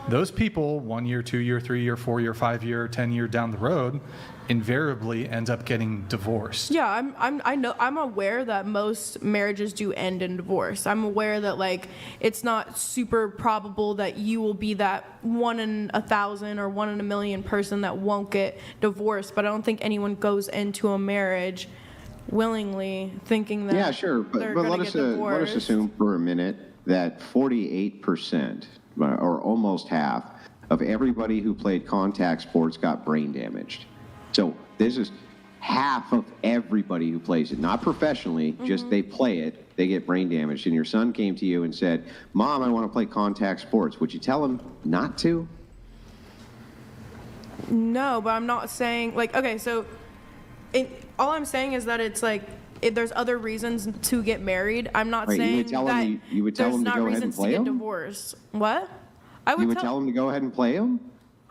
those people 1 year, 2 year, 3 year, 4 year, 5 year, 10 year down the road invariably end up getting divorced. Yeah, I'm aware that most marriages do end in divorce. I'm aware that like it's not super probable that you will be that 1 in 1,000 or 1 in a million person that won't get divorced, but I don't think anyone goes into a marriage willingly thinking that Yeah, sure, but let us assume for a minute that 48%, or almost half, of everybody who played contact sports got brain damaged. So this is half of everybody who plays it, not professionally, just they play it, they get brain damaged. And your son came to you and said, Mom, I want to play contact sports. Would you tell him not to? No, but I'm not saying, like, okay, so all I'm saying is that it's like, if there's other reasons to get married. I'm not saying that you would tell there's him to not go ahead and reasons to play get him? divorced. What? You would tell him to go ahead and play him?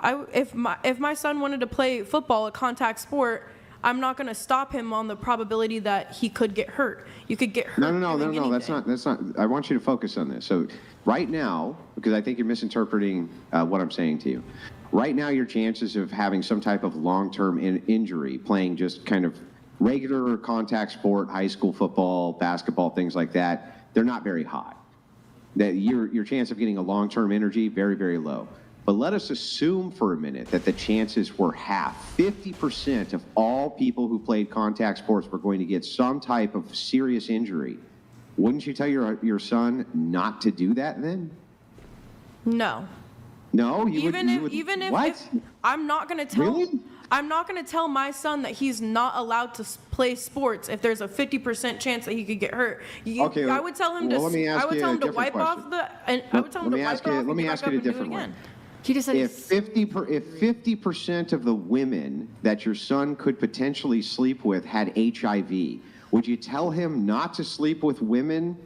If my son wanted to play football, a contact sport, I'm not going to stop him on the probability that he could get hurt. You could get hurt. No. That's not. I want you to focus on this. So right now, because I think you're misinterpreting what I'm saying to you. Right now, your chances of having some type of long-term injury, playing just kind of regular contact sport, high school football, basketball, things like that, they're not very high. That your chance of getting a long-term injury, very, very low. But let us assume for a minute that the chances were half. 50% of all people who played contact sports were going to get some type of serious injury. Wouldn't you tell your son not to do that then? No. No, even if I'm not going to tell. Really? I'm not going to tell my son that he's not allowed to play sports if there's a 50% chance that he could get hurt. I would tell him to wipe off the. And I would tell him to wipe off. Let me ask it a different way. He just said if 50% of the women that your son could potentially sleep with had HIV, would you tell him not to sleep with women?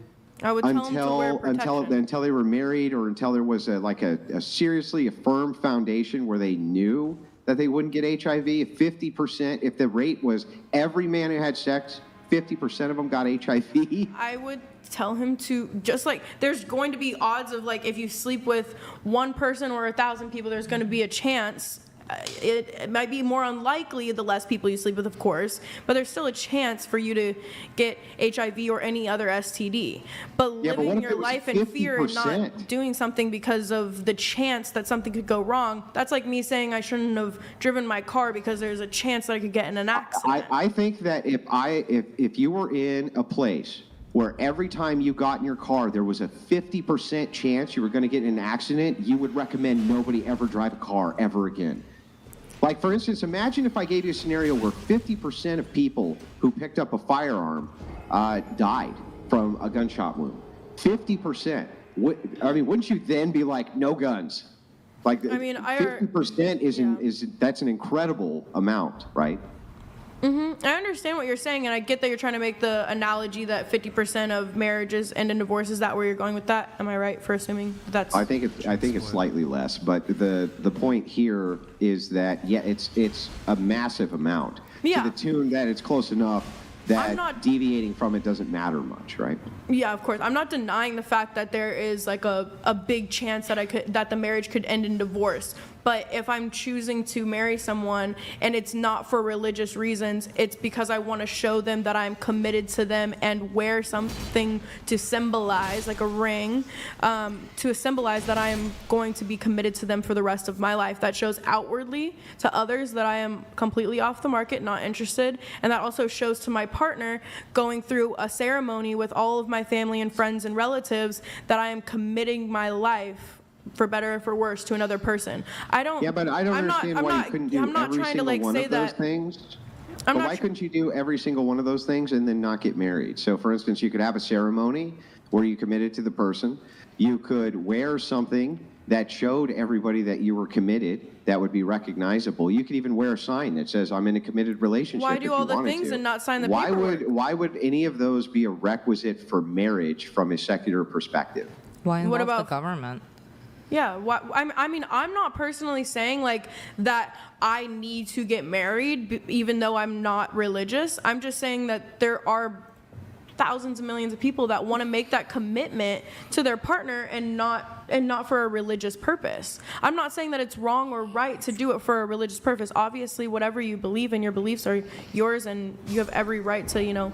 I would tell him to wear protection. Until they were married, or until there was a seriously firm foundation where they knew that they wouldn't get HIV. If 50%, if the rate was every man who had sex, 50% of them got HIV. I would tell him to, just like there's going to be odds of like if you sleep with one person or 1,000 people, there's going to be a chance. It might be more unlikely the less people you sleep with, of course, but there's still a chance for you to get HIV or any other STD. But living your life in fear and not doing something because of the chance that something could go wrong, that's like me saying I shouldn't have driven my car because there's a chance that I could get in an accident. I think that if you were in a place where every time you got in your car there was a 50% chance you were going to get in an accident, you would recommend nobody ever drive a car ever again. Like, for instance, imagine if I gave you a scenario where 50% of people who picked up a firearm died from a gunshot wound. 50%. Wouldn't you then be like, no guns? Like, 50% that's an incredible amount, right? I understand what you're saying, and I get that you're trying to make the analogy that 50% of marriages end in divorce. Is that where you're going with that? Am I right for assuming that's? I think it's slightly less, but the point here is that it's a massive amount to the tune that it's close enough that deviating from it doesn't matter much, right? Yeah, of course. I'm not denying the fact that there is like a big chance that the marriage could end in divorce. But if I'm choosing to marry someone and it's not for religious reasons, it's because I want to show them that I'm committed to them and wear something to symbolize, like a ring, to symbolize that I am going to be committed to them for the rest of my life. That shows outwardly to others that I am completely off the market, not interested. And that also shows to my partner going through a ceremony with all of my family and friends and relatives that I am committing my life, for better or for worse, to another person. I don't understand why you couldn't do every single one of those things. But why couldn't you do every single one of those things and then not get married? So, for instance, you could have a ceremony where you committed to the person. You could wear something that showed everybody that you were committed, that would be recognizable. You could even wear a sign that says, I'm in a committed relationship. Why do all the things and not sign the paperwork? Why would any of those be a requisite for marriage from a secular perspective? Why involve the government? Yeah, I mean, I'm not personally saying like that I need to get married even though I'm not religious. I'm just saying that there are thousands of millions of people that want to make that commitment to their partner and not for a religious purpose. I'm not saying that it's wrong or right to do it for a religious purpose. Obviously, whatever you believe in, your beliefs are yours, and you have every right to,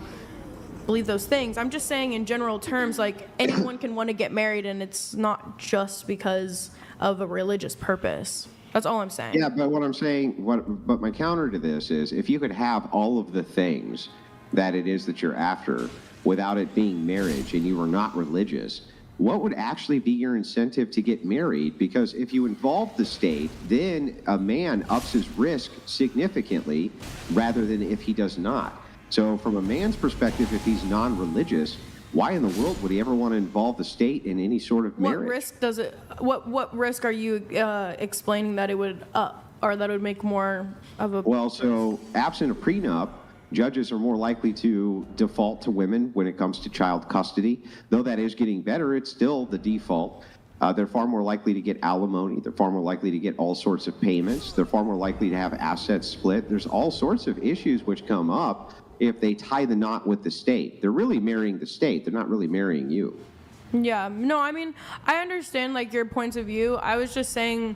believe those things. I'm just saying in general terms, like, anyone can want to get married, and it's not just because of a religious purpose. That's all I'm saying. Yeah, but what I'm saying, but my counter to this is, if you could have all of the things that it is that you're after without it being marriage, and you are not religious, what would actually be your incentive to get married? Because if you involve the state, then a man ups his risk significantly rather than if he does not. So from a man's perspective, if he's non-religious, why in the world would he ever want to involve the state in any sort of marriage? What risk does it? What risk are you explaining that it would up, or that it would make more of a? Well, so absent a prenup, judges are more likely to default to women when it comes to child custody. Though that is getting better, it's still the default. They're far more likely to get alimony. They're far more likely to get all sorts of payments. They're far more likely to have assets split. There's all sorts of issues which come up if they tie the knot with the state. They're really marrying the state. They're not really marrying you. Yeah, no, I mean, I understand, like, your points of view. I was just saying,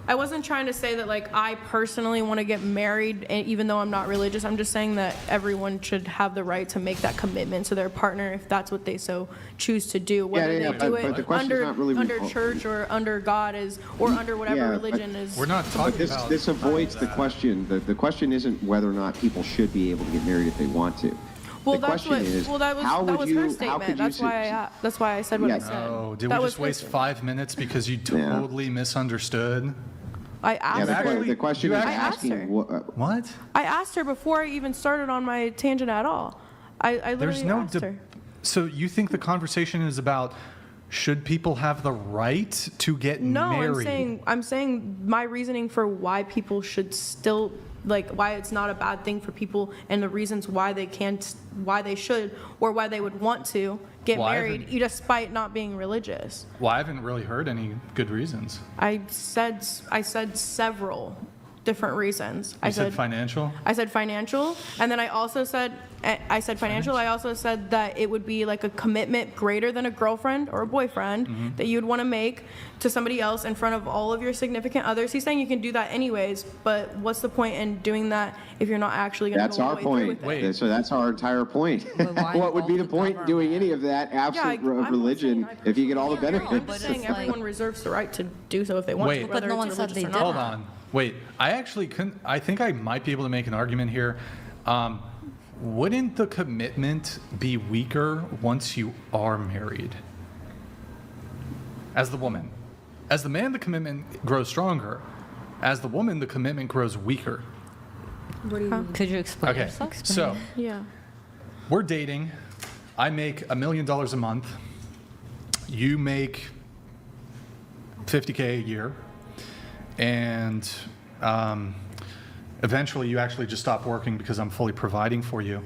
I wasn't trying to say that, like, I personally want to get married, even though I'm not religious. I'm just saying that everyone should have the right to make that commitment to their partner if that's what they so choose to do. Whether they do it under church or under God or under whatever religion is. We're not talking about this avoids the question. The question isn't whether or not people should be able to get married if they want to. Well, that was her statement. That's why I said what I said. Oh, did we just waste 5 minutes because you totally misunderstood? I asked her. The question is asking what? I asked her before I even started on my tangent at all. I literally asked her. So you think the conversation is about should people have the right to get married? No, I'm saying my reasoning for why people should still, like, why it's not a bad thing for people, and the reasons why they can't, why they should, or why they would want to get married despite not being religious. Well, I haven't really heard any good reasons. I said several different reasons. You said financial? I said financial, and then I said financial. I also said that it would be like a commitment greater than a girlfriend or a boyfriend that you'd want to make to somebody else in front of all of your significant others. He's saying you can do that anyways, but what's the point in doing that if you're not actually going to go all the way through with it? So that's our entire point. What would be the point in doing any of that absent religion if you get all the benefits? I'm just saying everyone reserves the right to do so if they want to, but no one said they did. Hold on. Wait, I think I might be able to make an argument here. Wouldn't the commitment be weaker once you are married? As the woman. As the man, the commitment grows stronger. As the woman, the commitment grows weaker. What do you mean? Could you explain Okay, yourself? so Yeah. we're dating. I make $1 million a month. You make $50K a year. And eventually you actually just stop working because I'm fully providing for you.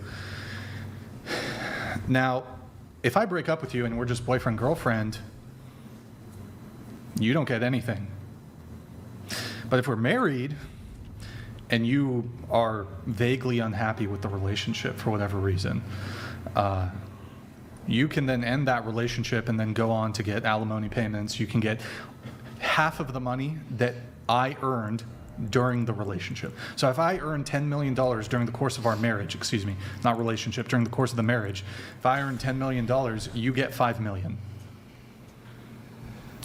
Now, if I break up with you and we're just boyfriend, girlfriend, you don't get anything. But if we're married and you are vaguely unhappy with the relationship for whatever reason, you can then end that relationship and then go on to get alimony payments. You can get half of the money that I earned during the relationship. So if I earn $10 million during the course of our marriage, not relationship, during the course of the marriage, if I earn $10 million, you get $5 million.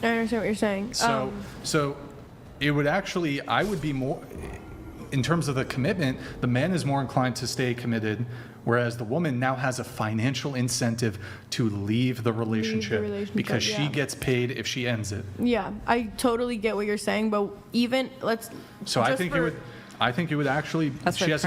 I understand what you're saying. So it would actually, I would be more, in terms of the commitment, the man is more inclined to stay committed, whereas the woman now has a financial incentive to leave the relationship because she gets paid if she ends it. Yeah, I totally get what you're saying, but even So I think it would actually. That's she has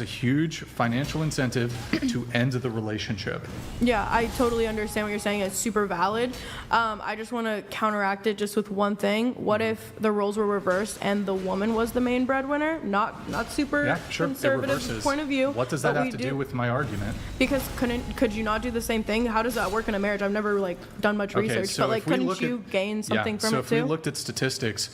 a huge financial incentive to end the relationship. Yeah, I totally understand what you're saying. It's super valid. I just want to counteract it just with one thing. What if the roles were reversed and the woman was the main breadwinner? Not super conservative point of view. What does that have to do with my argument? Because could you not do the same thing? How does that work in a marriage? I've never done much research, so but couldn't you gain something from it too? So if we looked at statistics,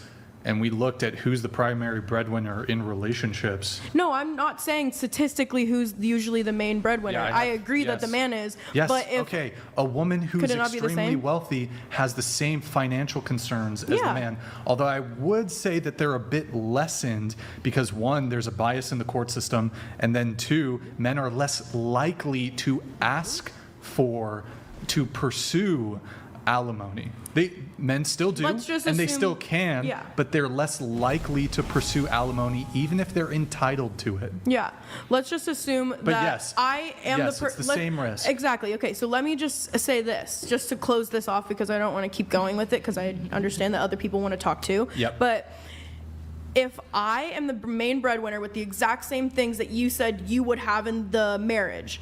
and we looked at who's the primary breadwinner in relationships. No, I'm not saying statistically who's usually the main breadwinner. Yeah, I agree that the man is. Yes, but if, okay. A woman who's Could it not be the extremely same? wealthy has the same financial concerns as the Yeah. man. Although I would say that they're a bit lessened because, one, there's a bias in the court system, and then two, men are less likely to ask to pursue alimony. Men still do, Let's just and they assume- still can, yeah. but they're less likely to pursue alimony even if they're entitled to it. Yeah, let's just assume that yes. I am Yes, the it's the same risk. Exactly. Okay, so let me just say this, just to close this off, because I don't want to keep going with it, because I understand that other people want to talk too. Yep. But if I am the main breadwinner with the exact same things that you said you would have in the marriage,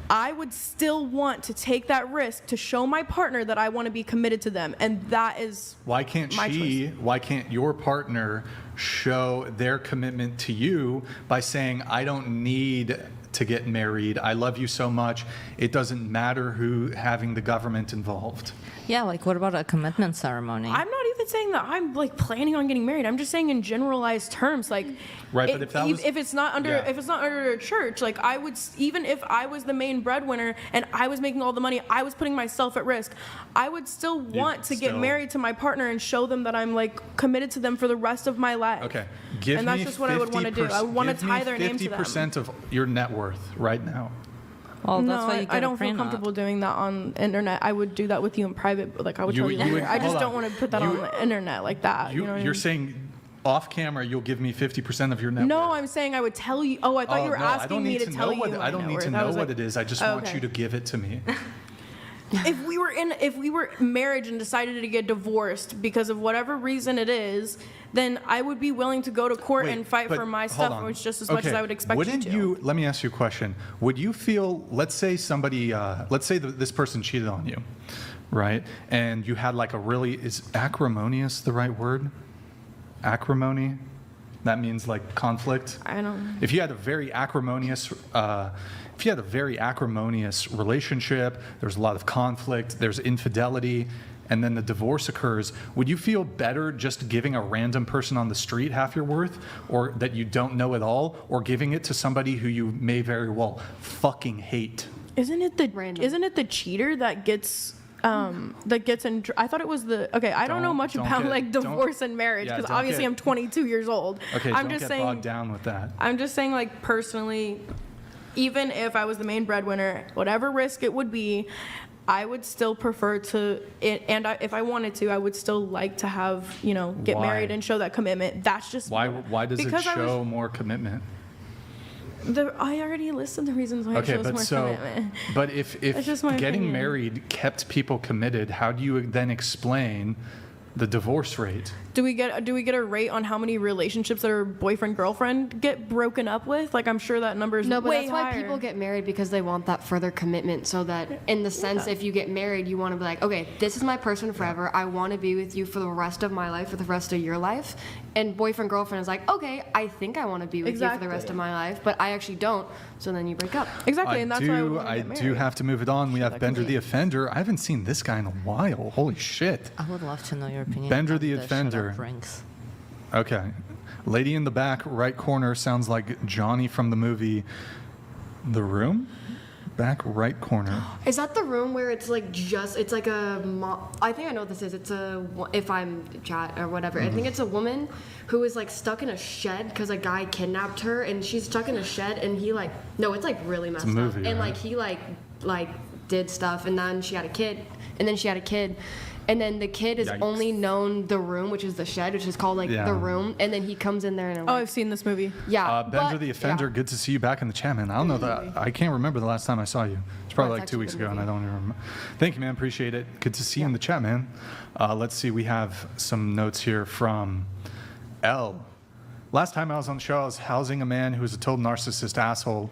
I would still want to take that risk to show my partner that I want to be committed to them, and that is Why can't my choice. why can't your partner show their commitment to you by saying, I don't need to get married, I love you so much, it doesn't matter who having the government involved? Yeah, like what about a commitment ceremony? I'm not even saying that I'm like planning on getting married. I'm just saying in generalized terms, like, Right, but if that was- if it's not under Yeah. if it's not under a church, like I would even if I was the main breadwinner and I was making all the money, I was putting myself at risk. I would still want to get still- married to my partner and show them that I'm like committed to them for the rest of my life. Okay, And that's just what I would want to do. I would want to tie their name to them. 50% of your net worth right now. Well, No, that's why you get I a don't feel prenup. comfortable doing that on internet. I would do that with you in private, but like I would You- tell you you later. would- I just hold don't on. want to put that on the internet like that. You know what I You're mean? saying off camera you'll give me 50% of your net worth? No, I'm saying I would tell you. Oh, I thought you were no, I asking don't me need to to tell know you. what, my I don't net need worth. to I know was what like, it is. I just want okay. you to give it to me. If we were married and decided to get divorced because of whatever reason it is, then I would be willing to go to court Wait, and fight but for my hold stuff, on. which just as much as Okay, I would expect wouldn't you to. Let me ask you a question. Would you feel, let's say somebody, let's say this person cheated on you, right? And you had like a really, is acrimonious the right word? Acrimony? That means like conflict? I don't know. If you had a very acrimonious, relationship, there's a lot of conflict, there's infidelity, and then the divorce occurs, would you feel better just giving a random person on the street half your worth, or that you don't know at all, or giving it to somebody who you may very well fucking hate? Isn't it the cheater that gets in? I thought it was the. Okay, I don't know much about like divorce and marriage because obviously I'm 22 years old. Okay, I'm don't just get saying. bogged down with that. I'm just saying, like, personally, even if I was the main breadwinner, whatever risk it would be, I would still prefer to, if I wanted to, I would still like to have, get Why? married and show that commitment. That's just Why does it because show more commitment? I already listed the reasons why it Okay, shows but more so, commitment. but if That's just my getting opinion. married kept people committed, how do you then explain the divorce rate? Do we get a rate on how many relationships that are boyfriend girlfriend get broken up with? Like, I'm sure that number is No, but way that's why higher. people get married, because they want that further commitment, so that in the sense if you get married, you want to be like, okay, this is my person forever. I want to be with you for the rest of my life, for the rest of your life. And boyfriend girlfriend is like, okay, I think I want to be with you for the rest of my life, but I actually don't. So then you break up. Exactly, and that's why I would want to I get married. do have to move it on. We have Bender the Offender. I haven't seen this guy in a while. Holy shit. I would love to know your opinion. Bender on the Shut Offender. Up Rings. Okay. Lady in the back right corner sounds like Johnny from the movie The Room. Back right corner. Is that the room where it's like it's like I think I know what this is. It's if I'm chat or whatever. I think it's a woman who is like stuck in a shed because a guy kidnapped her, and she's stuck in a shed, and he like, no, it's like really messed a movie, up. And right? like he like did stuff, and then she had a kid, and then the kid is Yikes. only known the room, which is the shed, which is called like Yeah. the room, and then he comes in there and Oh, I've seen this movie. yeah. Bender but- the Offender, yeah. good to see you back in the chat, man. I don't know that. I can't remember the last time I saw you. It's probably Oh, it's like 2 weeks actually a ago, and good I don't even remember. Thank you, man. Appreciate it. Good to see you in the chat, man. Let's see. We have some notes here from L. Last time I was on the show, I was housing a man who was a total narcissist asshole,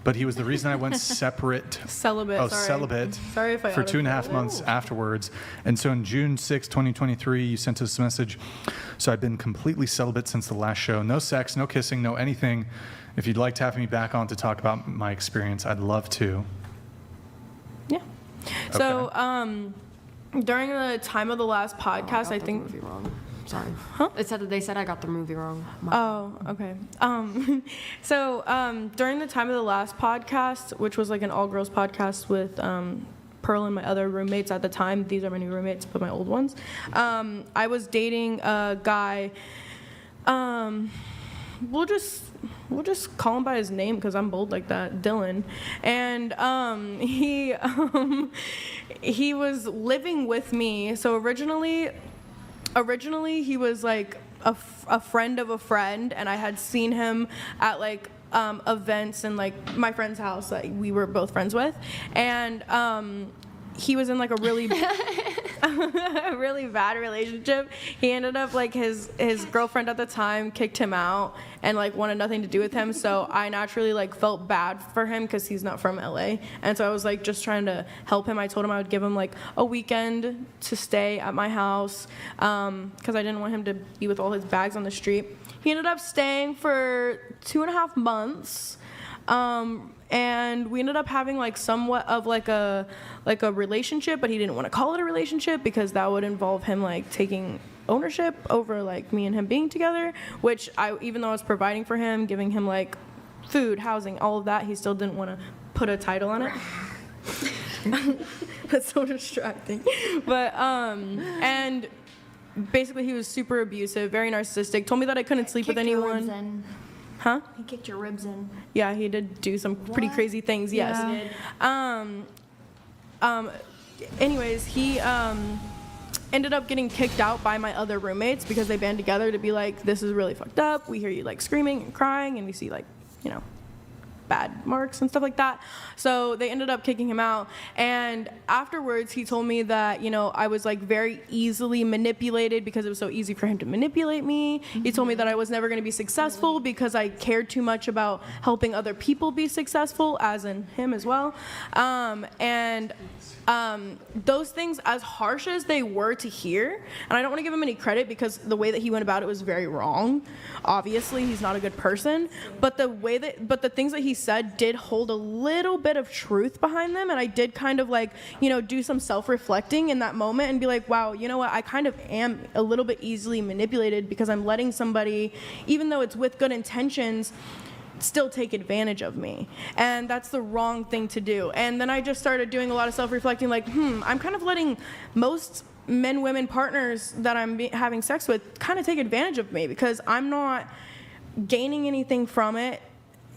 but he was the reason I went separate. Celibate. Oh, sorry. celibate. Sorry if I For 2.5 months afterwards. And so on June 6, 2023, you sent us a message. So I've been completely celibate since the last show. No sex, no kissing, no anything. If you'd like to have me back on to talk about my experience, I'd love to. Yeah. So, during the time of the last podcast, I think. Sorry. They said I got the movie wrong. Oh, okay. So during the time of the last podcast, which was like an all-girls podcast with Pearl and my other roommates at the time, these are my new roommates, but my old ones, I was dating a guy, we'll just call him by his name because I'm bold like that, Dylan. And he was living with me. So originally he was like a friend of a friend, and I had seen him at like events in like my friend's house that we were both friends with, and he was in like a really a really bad relationship. He ended up like his girlfriend at the time kicked him out and like wanted nothing to do with him, so I naturally like felt bad for him because he's not from LA, and so I was like just trying to help him. I told him I would give him like a weekend to stay at my house because I didn't want him to be with all his bags on the street. He ended up staying for 2.5 months. And we ended up having like somewhat of like a relationship, but he didn't want to call it a relationship because that would involve him like taking ownership over like me and him being together, which even though I was providing for him, giving him like food, housing, all of that, he still didn't want to put a title on it. That's so distracting. But and basically he was super abusive, very narcissistic, told me that I couldn't sleep with anyone. Huh? He kicked your ribs in. Yeah, he did do some pretty crazy things, yes. Yeah. Anyways, he ended up getting kicked out by my other roommates because they band together to be like, this is really fucked up. We hear you like screaming and crying, and we see like, bad marks and stuff like that. So they ended up kicking him out. And afterwards, he told me that, I was like very easily manipulated because it was so easy for him to manipulate me. Mm-hmm. He told me that I was never going to be successful because I cared too much about helping other people be successful, as in him as well. Those things, as harsh as they were to hear, and I don't want to give him any credit because the way that he went about it was very wrong. Obviously, he's not a good person, but the things that he said did hold a little bit of truth behind them, and I did kind of like, do some self-reflecting in that moment and be like, wow, you know what, I kind of am a little bit easily manipulated because I'm letting somebody, even though it's with good intentions, still take advantage of me, and that's the wrong thing to do. And then I just started doing a lot of self-reflecting, like, I'm kind of letting most men-women partners that I'm having sex with kind of take advantage of me because I'm not gaining anything from it,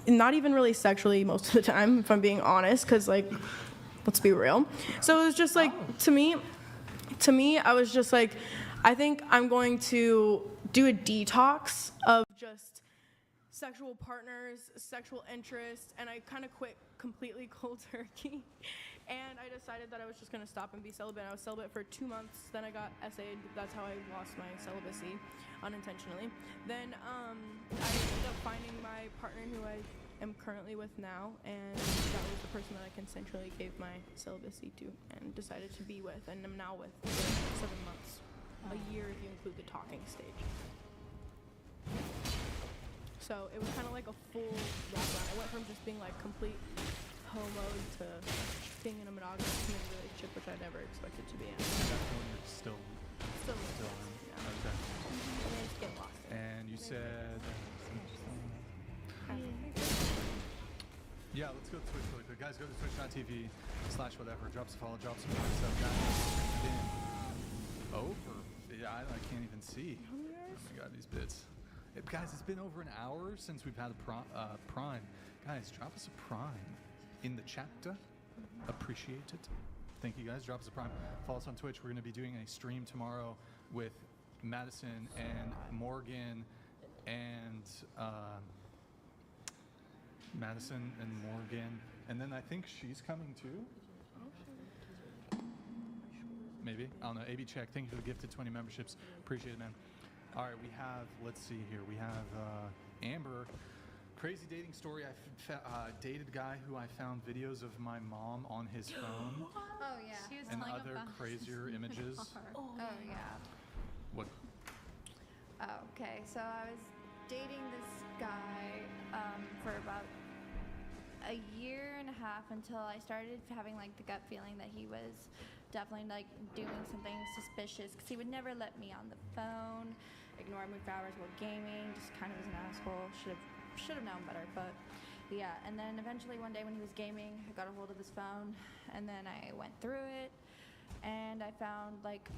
not even really sexually most of the time, if I'm being honest, because like, let's be real. So it was just like, to me, I was just like, I think I'm going to do a detox of just sexual partners, sexual interests, and I kind of quit completely cold turkey. And I decided that I was just going to stop and be celibate. I was celibate for 2 months, then I got SA'd. That's how I lost my celibacy, unintentionally. Then I ended up finding my partner who I am currently with now, and that was the person that I consensually gave my celibacy to and decided to be with, and I'm now with for 7 months. A year if you include the talking stage. So it was kind of like a full wraparound. I went from just being like complete homo to being in a monogamous committed relationship, which I never expected to be in. That's when you're still in. Yeah. Okay. And then just get lost. And you said. Yeah, let's go to Twitch really quick. Guys, go to twitch.tv/whatever. Drop some follow, drop some stuff. Over. Yeah, I can't even see. Oh my god, these bits. Guys, it's been over an hour since we've had a Prime. Guys, drop us a Prime in the chat. Appreciate it. Thank you, guys. Drop us a Prime. Follow us on Twitch. We're going to be doing a stream tomorrow with Madison and Morgan and and then I think she's coming too. Maybe. I don't know. AB check. Thank you for the gifted 20 memberships. Appreciate it, man. All right, we have, let's see here. We have Amber. Crazy dating story. I dated a guy who I found videos of my mom on his phone. Oh, yeah. She was and telling other about crazier images. Oh, yeah. What? Oh, okay. So I was dating this guy for about a year and a half until I started having like the gut feeling that he was definitely like doing something suspicious because he would never let me on the phone, ignore me for hours while gaming, just kind of was an asshole. Should have known better, but yeah. And then eventually one day when he was gaming, I got a hold of his phone, and then I went through it, and I found like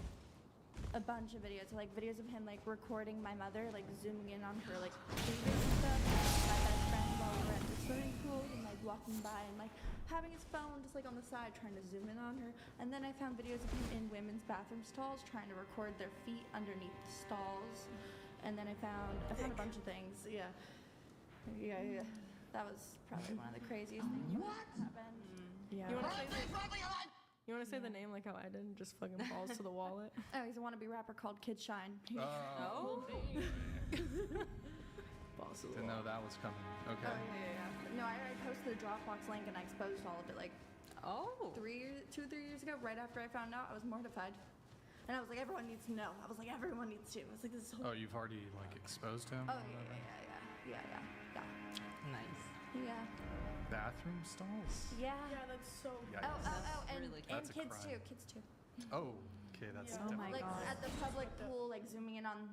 a bunch of videos, like videos of him like recording my mother, like zooming in on her like fingers and stuff. My best friend while we were at the swimming pool and like walking by and like having his phone just like on the side trying to zoom in on her. And then I found videos of him in women's bathroom stalls trying to record their feet underneath the stalls. And then I found a bunch of things. Yeah. That was probably one of the craziest things that happened. Yeah. You want to say the name like how I did? Just fucking falls to the wallet. Oh, he's a wannabe rapper called Kid Shine. Oh. Balls to the Didn't know that was coming. Okay. Oh, yeah. No, I posted the Dropbox link and I exposed all of it like 2-3 years ago, right after I found out. I was mortified. And I was like, everyone needs to know. I was like, everyone needs to. I was like, this is so... Oh, you've already like exposed him? Oh, yeah. Nice. Yeah. Bathroom stalls? Yeah. Yeah, that's so... Yikes. And, really and That's a kids crime. too. Kids too. Oh, okay, that's Yeah. definitely. Like at the public pool, like zooming in on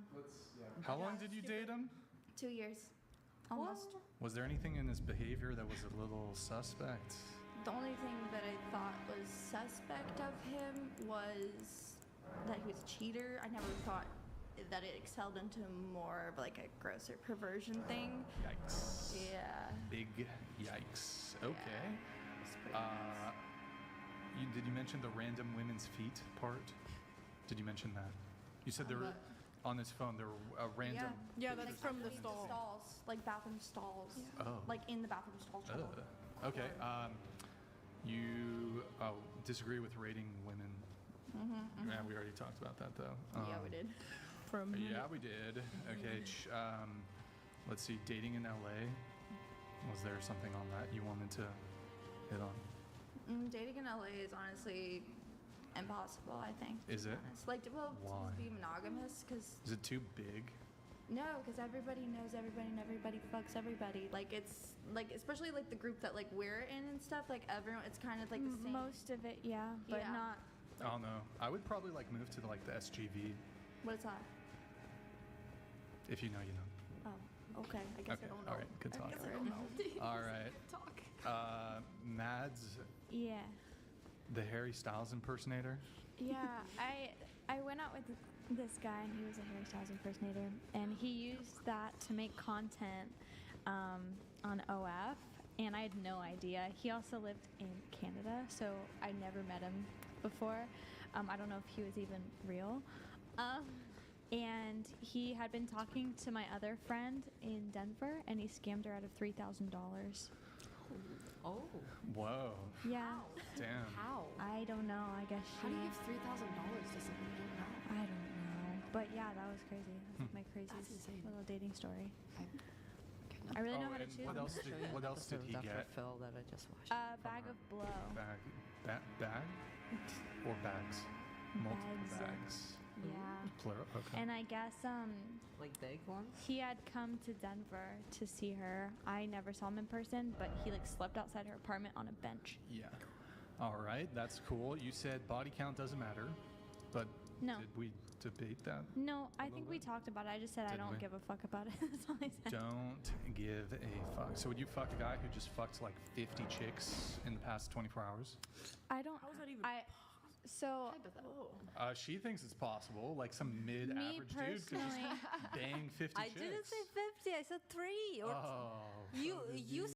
How long did you date him? 2 years. Almost. Was there anything in his behavior that was a little suspect? The only thing that I thought was suspect of him was that he was a cheater. I never thought that it excelled into more of like a grosser perversion thing. Yikes. Yeah. Big yikes. Okay. It's pretty nuts. Did you mention the random women's feet part? Did you mention that? You said there were, on his phone, there were a random... Yeah, that's Like from the underneath stall. stalls, like bathroom stalls. Oh. Like in the bathroom stall. Okay. You disagree with rating women. Yeah, we already talked about that, though. Yeah, we did. Yeah, we did. Okay. Let's see. Dating in LA. Was there something on that you wanted to hit on? Dating in LA is honestly impossible, I think. Is it? It's like, well, Why? to be monogamous, because Is it too big? no, because everybody knows everybody and everybody fucks everybody. Like it's like, especially like the group that like we're in and stuff. Like everyone, it's kind of like the same. Most of it, yeah, but Yeah. not. I don't know. I would probably like move to like the SGV. What is that? If you know, you know. Oh, okay. I guess Okay. I don't know. All right. Good talk. I guess I don't know. All right. Mads, Yeah. the Harry Styles impersonator. Yeah, I went out with this guy and he was a Harry Styles impersonator, and he used that to make content on OF, and I had no idea. He also lived in Canada, so I never met him before. I don't know if he was even real. And he had been talking to my other friend in Denver, and he scammed her out of $3,000. Oh. Whoa. Yeah. Damn. How? I don't know. I guess she. How do you give $3,000 to someone you don't know? I don't know. But yeah, that was crazy. That's like my That's craziest insane. little dating story. I I really know how to and choose. what else did, what else did he Dr. get? Phil that I just watched. A bag of blow. Bag? Bag? Or bags? Multiple Bags. bags. Yeah. Plural? Okay. And I guess Like big ones? he had come to Denver to see her. I never saw him in person, but he like slept outside her apartment on a bench. Yeah. All right. That's cool. You said body count doesn't matter, but No. did we debate that? No, I little think we bit? talked about it. I just said I Did don't we? give a fuck about it. That's all I said. Don't give a fuck. So would you fuck a guy who just fucked like 50 chicks in the past 24 hours? I don't. How is that even So She thinks it's possible. Like some mid-average dude could just personally- bang 50 I chicks. didn't say 50. I said 3. Or Oh. you